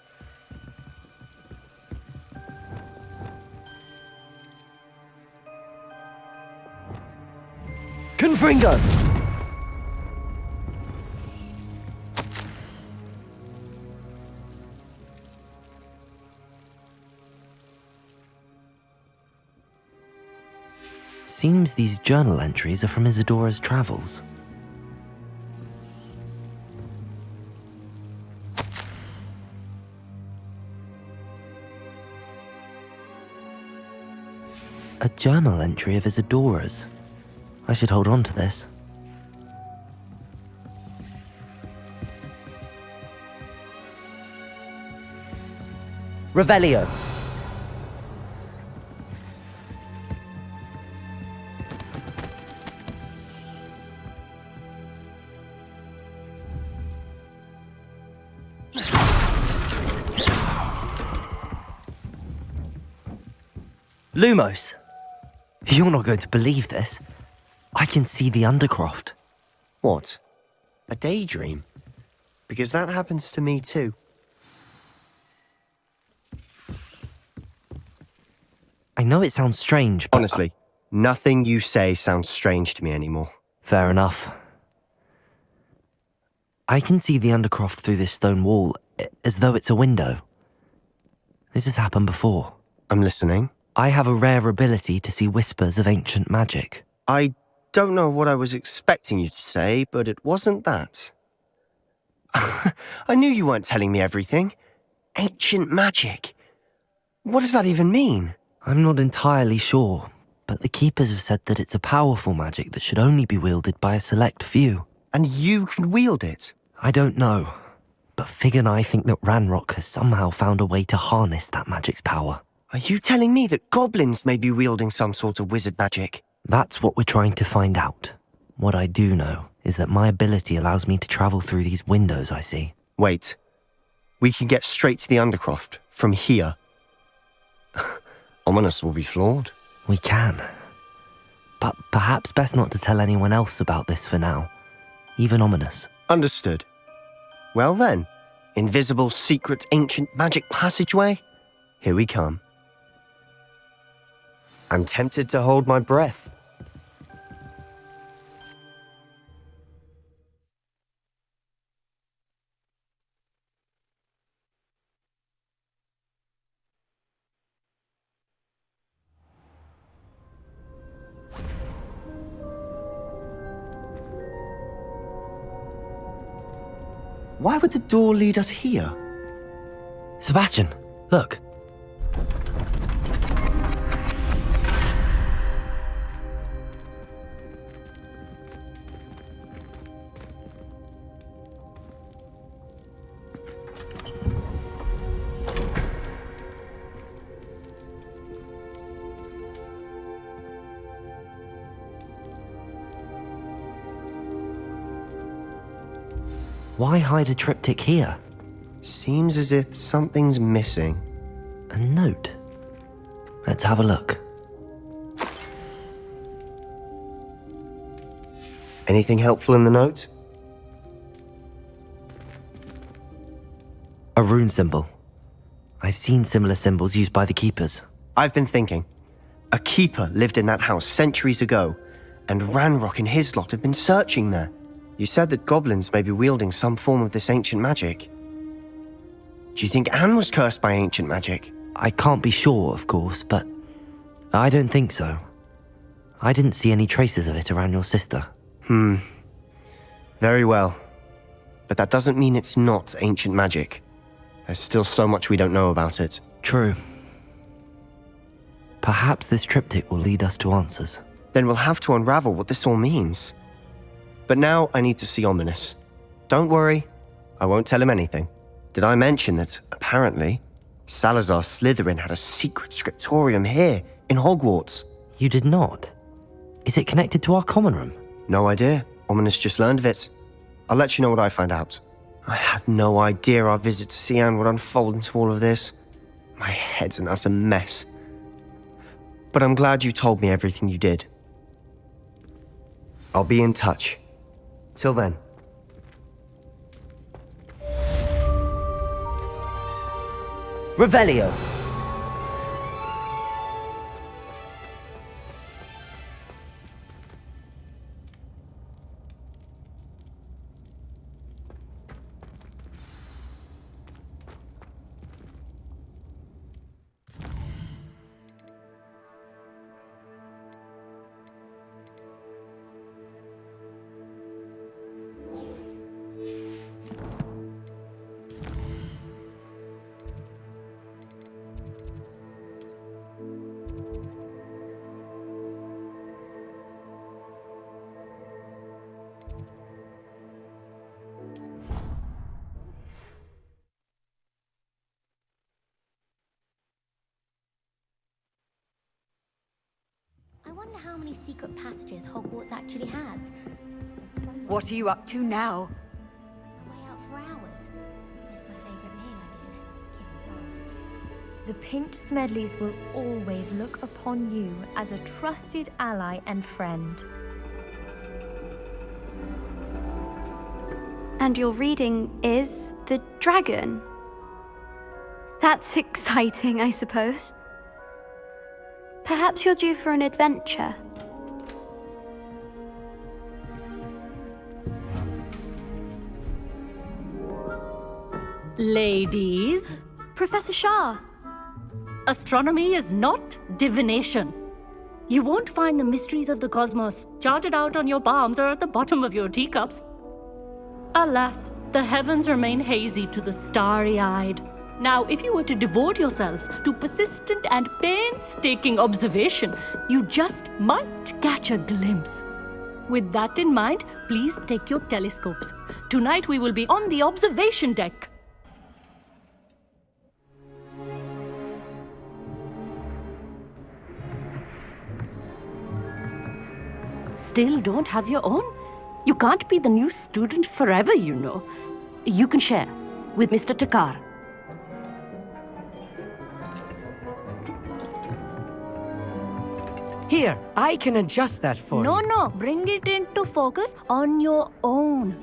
Confringo! Seems these journal entries are from Isadora's travels. A journal entry of Isadora's. I should hold on to this. Revelio. Lumos. You're not going to believe this. I can see the Undercroft. What? A daydream? Because that happens to me too. I know it sounds strange, but... Honestly, nothing you say sounds strange to me anymore. Fair enough. I can see the Undercroft through this stone wall, as though it's a window. This has happened before. I'm listening. I have a rare ability to see whispers of ancient magic. I don't know what I was expecting you to say, but it wasn't that. I knew you weren't telling me everything. Ancient magic. What does that even mean? I'm not entirely sure, but the Keepers have said that it's a powerful magic that should only be wielded by a select few. And you can wield it? I don't know, But Fig and I think that Ranrock has somehow found a way to harness that magic's power. Are you telling me that goblins may be wielding some sort of wizard magic? That's what we're trying to find out. What I do know is that my ability allows me to travel through these windows I see. Wait. We can get straight to the Undercroft from here. Ominous will be floored. We can. But perhaps best not to tell anyone else about this for now. Even Ominous. Understood. Well then, invisible, secret, ancient magic passageway? Here we come. I'm tempted to hold my breath. Why would the door lead us here? Sebastian, look. Why hide a triptych here? Seems as if something's missing. A note. Let's have a look. Anything helpful in the note? A rune symbol. I've seen similar symbols used by the keepers. I've been thinking. A keeper lived in that house centuries ago, and Ranrock and his lot have been searching there. You said that goblins may be wielding some form of this ancient magic. Do you think Anne was cursed by ancient magic? I can't be sure, of course, but I don't think so. I didn't see any traces of it around your sister. Very well. But that doesn't mean it's not ancient magic. There's still so much we don't know about it. True. Perhaps this triptych will lead us to answers. Then we'll have to unravel what this all means. But now I need to see Ominous. Don't worry, I won't tell him anything. Did I mention that, apparently, Salazar Slytherin had a secret scriptorium here, in Hogwarts? You did not? Is it connected to our common room? No idea. Ominous just learned of it. I'll let you know what I find out. I had no idea our visit to Cian would unfold into all of this. My head's an utter mess. But I'm glad you told me everything you did. I'll be in touch. Till then. Revelio. I wonder how many secret passages Hogwarts actually has. What are you up to now? Way out for hours. It's my favourite meal, I The Pinch Smedleys will always look upon you as a trusted ally and friend. And your reading is the dragon. That's exciting, I suppose. Perhaps you're due for an adventure. Ladies, Professor Shah. astronomy is not divination. You won't find the mysteries of the cosmos charted out on your palms or at the bottom of your teacups. Alas, the heavens remain hazy to the starry-eyed. Now, if you were to devote yourselves to persistent and painstaking observation, you just might catch a glimpse. With that in mind, please take your telescopes. Tonight we will be on the observation deck. Still don't have your own? You can't be the new student forever, you know. You can share with Mr. Takar. Here, I can adjust that for you. No, bring it into focus on your own.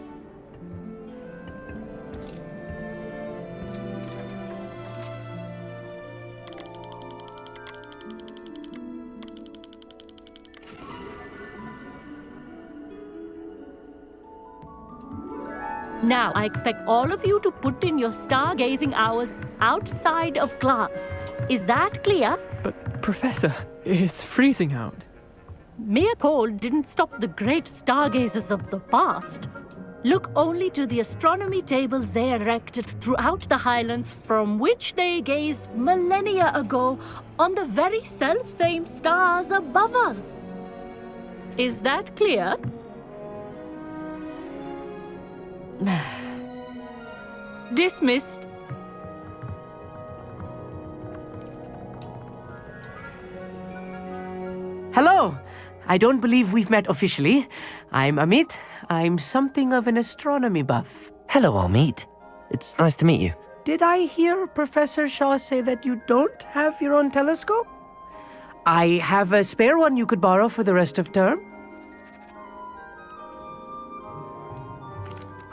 Now, I expect all of you to put in your stargazing hours outside of class. Is that clear? But, Professor, it's freezing out. Mere cold didn't stop the great stargazers of the past. Look only to the astronomy tables they erected throughout the Highlands from which they gazed millennia ago on the very self-same stars above us. Is that clear? Dismissed. Hello! I don't believe we've met officially. I'm Amit. I'm something of an astronomy buff. Hello, Amit. It's nice to meet you. Did I hear Professor Shaw say that you don't have your own telescope? I have a spare one you could borrow for the rest of term.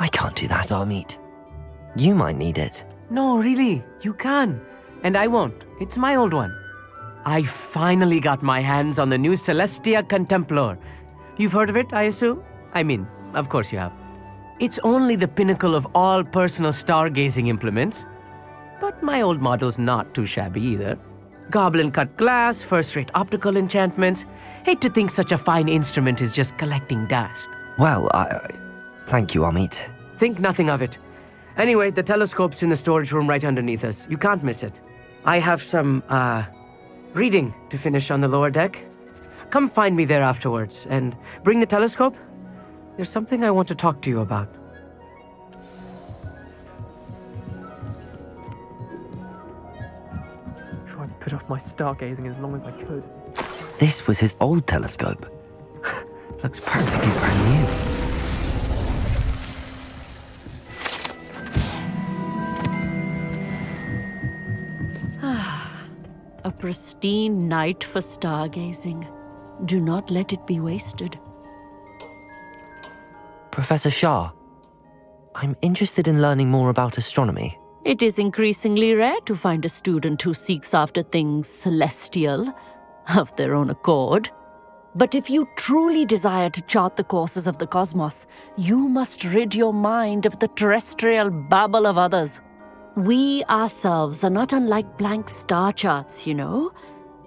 I can't do that, Amit. You might need it. No, really, you can. And I won't. It's my old one. I finally got my hands on the new Celestia Contemplar. You've heard of it, I assume? I mean, of course you have. It's only the pinnacle of all personal stargazing implements. But my old model's not too shabby either. Goblin-cut glass, first-rate optical enchantments. Hate to think such a fine instrument is just collecting dust. Well, thank you, Amit. Think nothing of it. Anyway, the telescope's in the storage room right underneath us. You can't miss it. I have some, reading to finish on the lower deck. Come find me there afterwards, and bring the telescope. There's something I want to talk to you about. Tried to put off my stargazing as long as I could. This was his old telescope. Looks practically brand new. A pristine night for stargazing. Do not let it be wasted. Professor Shah, I'm interested in learning more about astronomy. It is increasingly rare to find a student who seeks after things celestial, of their own accord. But if you truly desire to chart the courses of the cosmos, you must rid your mind of the terrestrial babble of others. We ourselves are not unlike blank star charts, you know.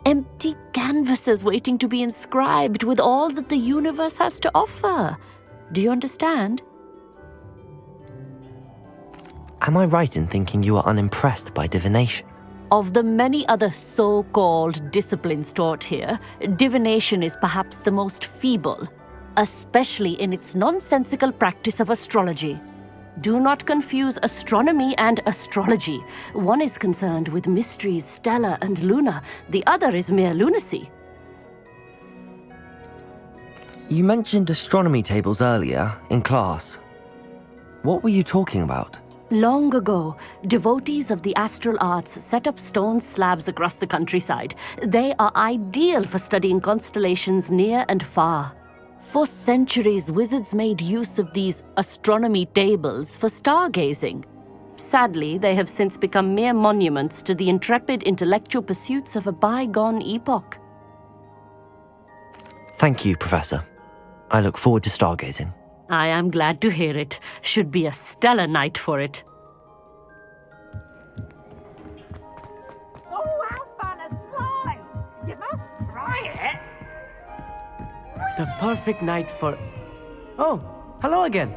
Empty canvases waiting to be inscribed with all that the universe has to offer. Do you understand? Am I right in thinking you are unimpressed by divination? Of the many other so-called disciplines taught here, divination is perhaps the most feeble, especially in its nonsensical practice of astrology. Do not confuse astronomy and astrology. One is concerned with mysteries stellar and lunar, the other is mere lunacy. You mentioned astronomy tables earlier, in class. What were you talking about? Long ago, devotees of the astral arts set up stone slabs across the countryside. They are ideal for studying constellations near and far. For centuries, wizards made use of these astronomy tables for stargazing. Sadly, they have since become mere monuments to the intrepid intellectual pursuits of a bygone epoch. Thank you, Professor. I look forward to stargazing. I am glad to hear it. Should be a stellar night for it. Oh, how fun a slime! You must try it! The perfect night for... Oh, hello again.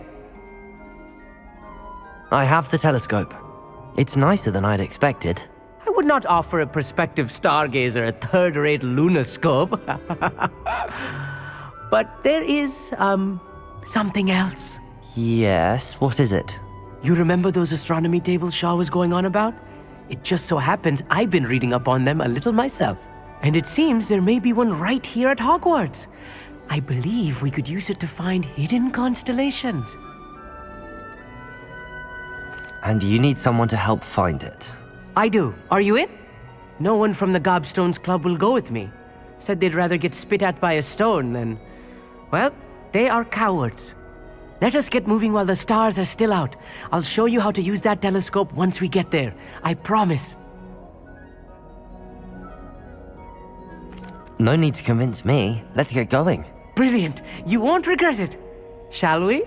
I have the telescope. It's nicer than I'd expected. I would not offer a prospective stargazer a third-rate lunoscope. But there is, something else. Yes, what is it? You remember those astronomy tables Shaw was going on about? It just so happens I've been reading up on them a little myself. And it seems there may be one right here at Hogwarts. I believe we could use it to find hidden constellations. And you need someone to help find it. I do. Are you in? No one from the Gobstones Club will go with me. Said they'd rather get spit at by a stone than... Well, they are cowards. Let us get moving while the stars are still out. I'll show you how to use that telescope once we get there. I promise. No need to convince me. Let's get going. Brilliant. You won't regret it. Shall we?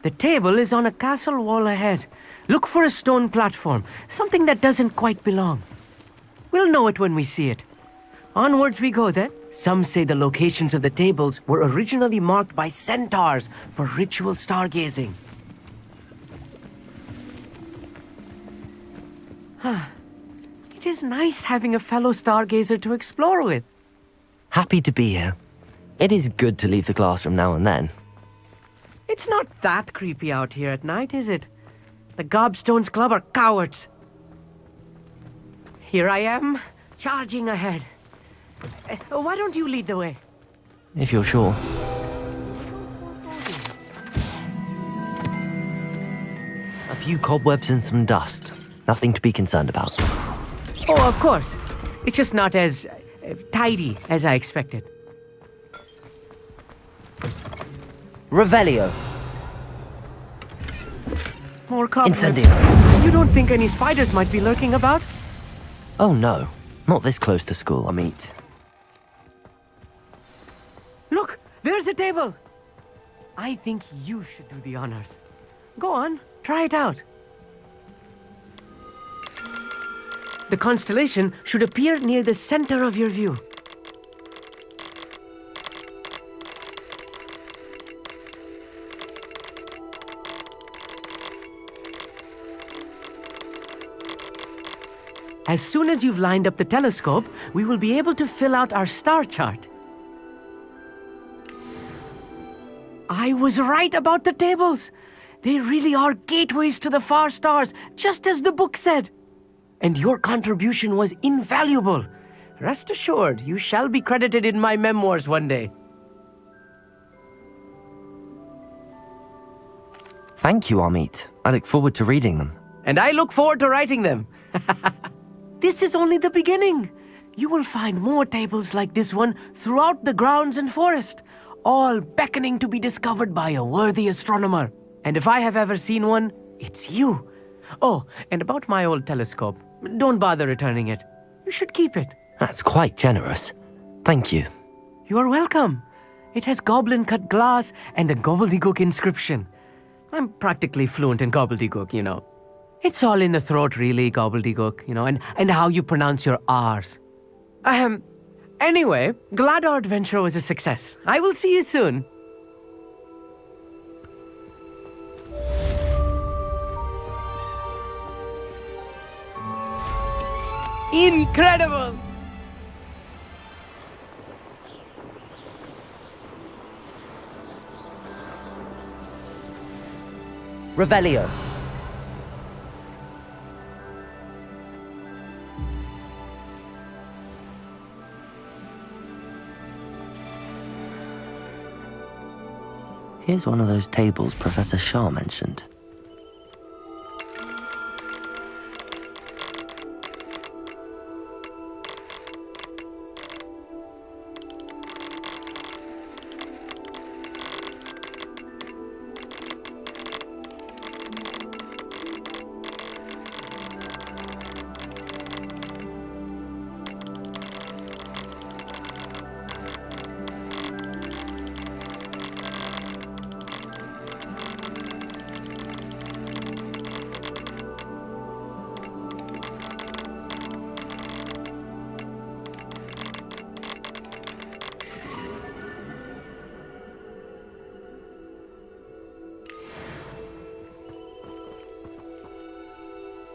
The table is on a castle wall ahead. Look for a stone platform, something that doesn't quite belong. We'll know it when we see it. Onwards we go then. Some say the locations of the tables were originally marked by centaurs for ritual stargazing. It is nice having a fellow stargazer to explore with. Happy to be here. It is good to leave the classroom now and then. It's not that creepy out here at night, is it? The Gobstones Club are cowards. Here I am, charging ahead. Why don't you lead the way? If you're sure. A few cobwebs and some dust. Nothing to be concerned about. Oh, of course. It's just not as tidy as I expected. Revelio. More cobwebs. Incendio. You don't think any spiders might be lurking about? Oh no, not this close to school, I mean. Look, there's a table. I think you should do the honors. Go on, try it out. The constellation should appear near the center of your view. As soon as you've lined up the telescope, we will be able to fill out our star chart. I was right about the tables. They really are gateways to the far stars, just as the book said. And your contribution was invaluable. Rest assured, you shall be credited in my memoirs one day. Thank you, Amit. I look forward to reading them. And I look forward to writing them. This is only the beginning. You will find more tables like this one throughout the grounds and forest, all beckoning to be discovered by a worthy astronomer. And if I have ever seen one, it's you. Oh, and about my old telescope, don't bother returning it. You should keep it. That's quite generous. Thank you. You are welcome. It has goblin-cut glass and a gobbledygook inscription. I'm practically fluent in gobbledygook, you know. It's all in the throat, really, gobbledygook, you know, and how you pronounce your R's. Anyway, glad our adventure was a success. I will see you soon. Incredible! Revelio. Here's one of those tables Professor Shah mentioned.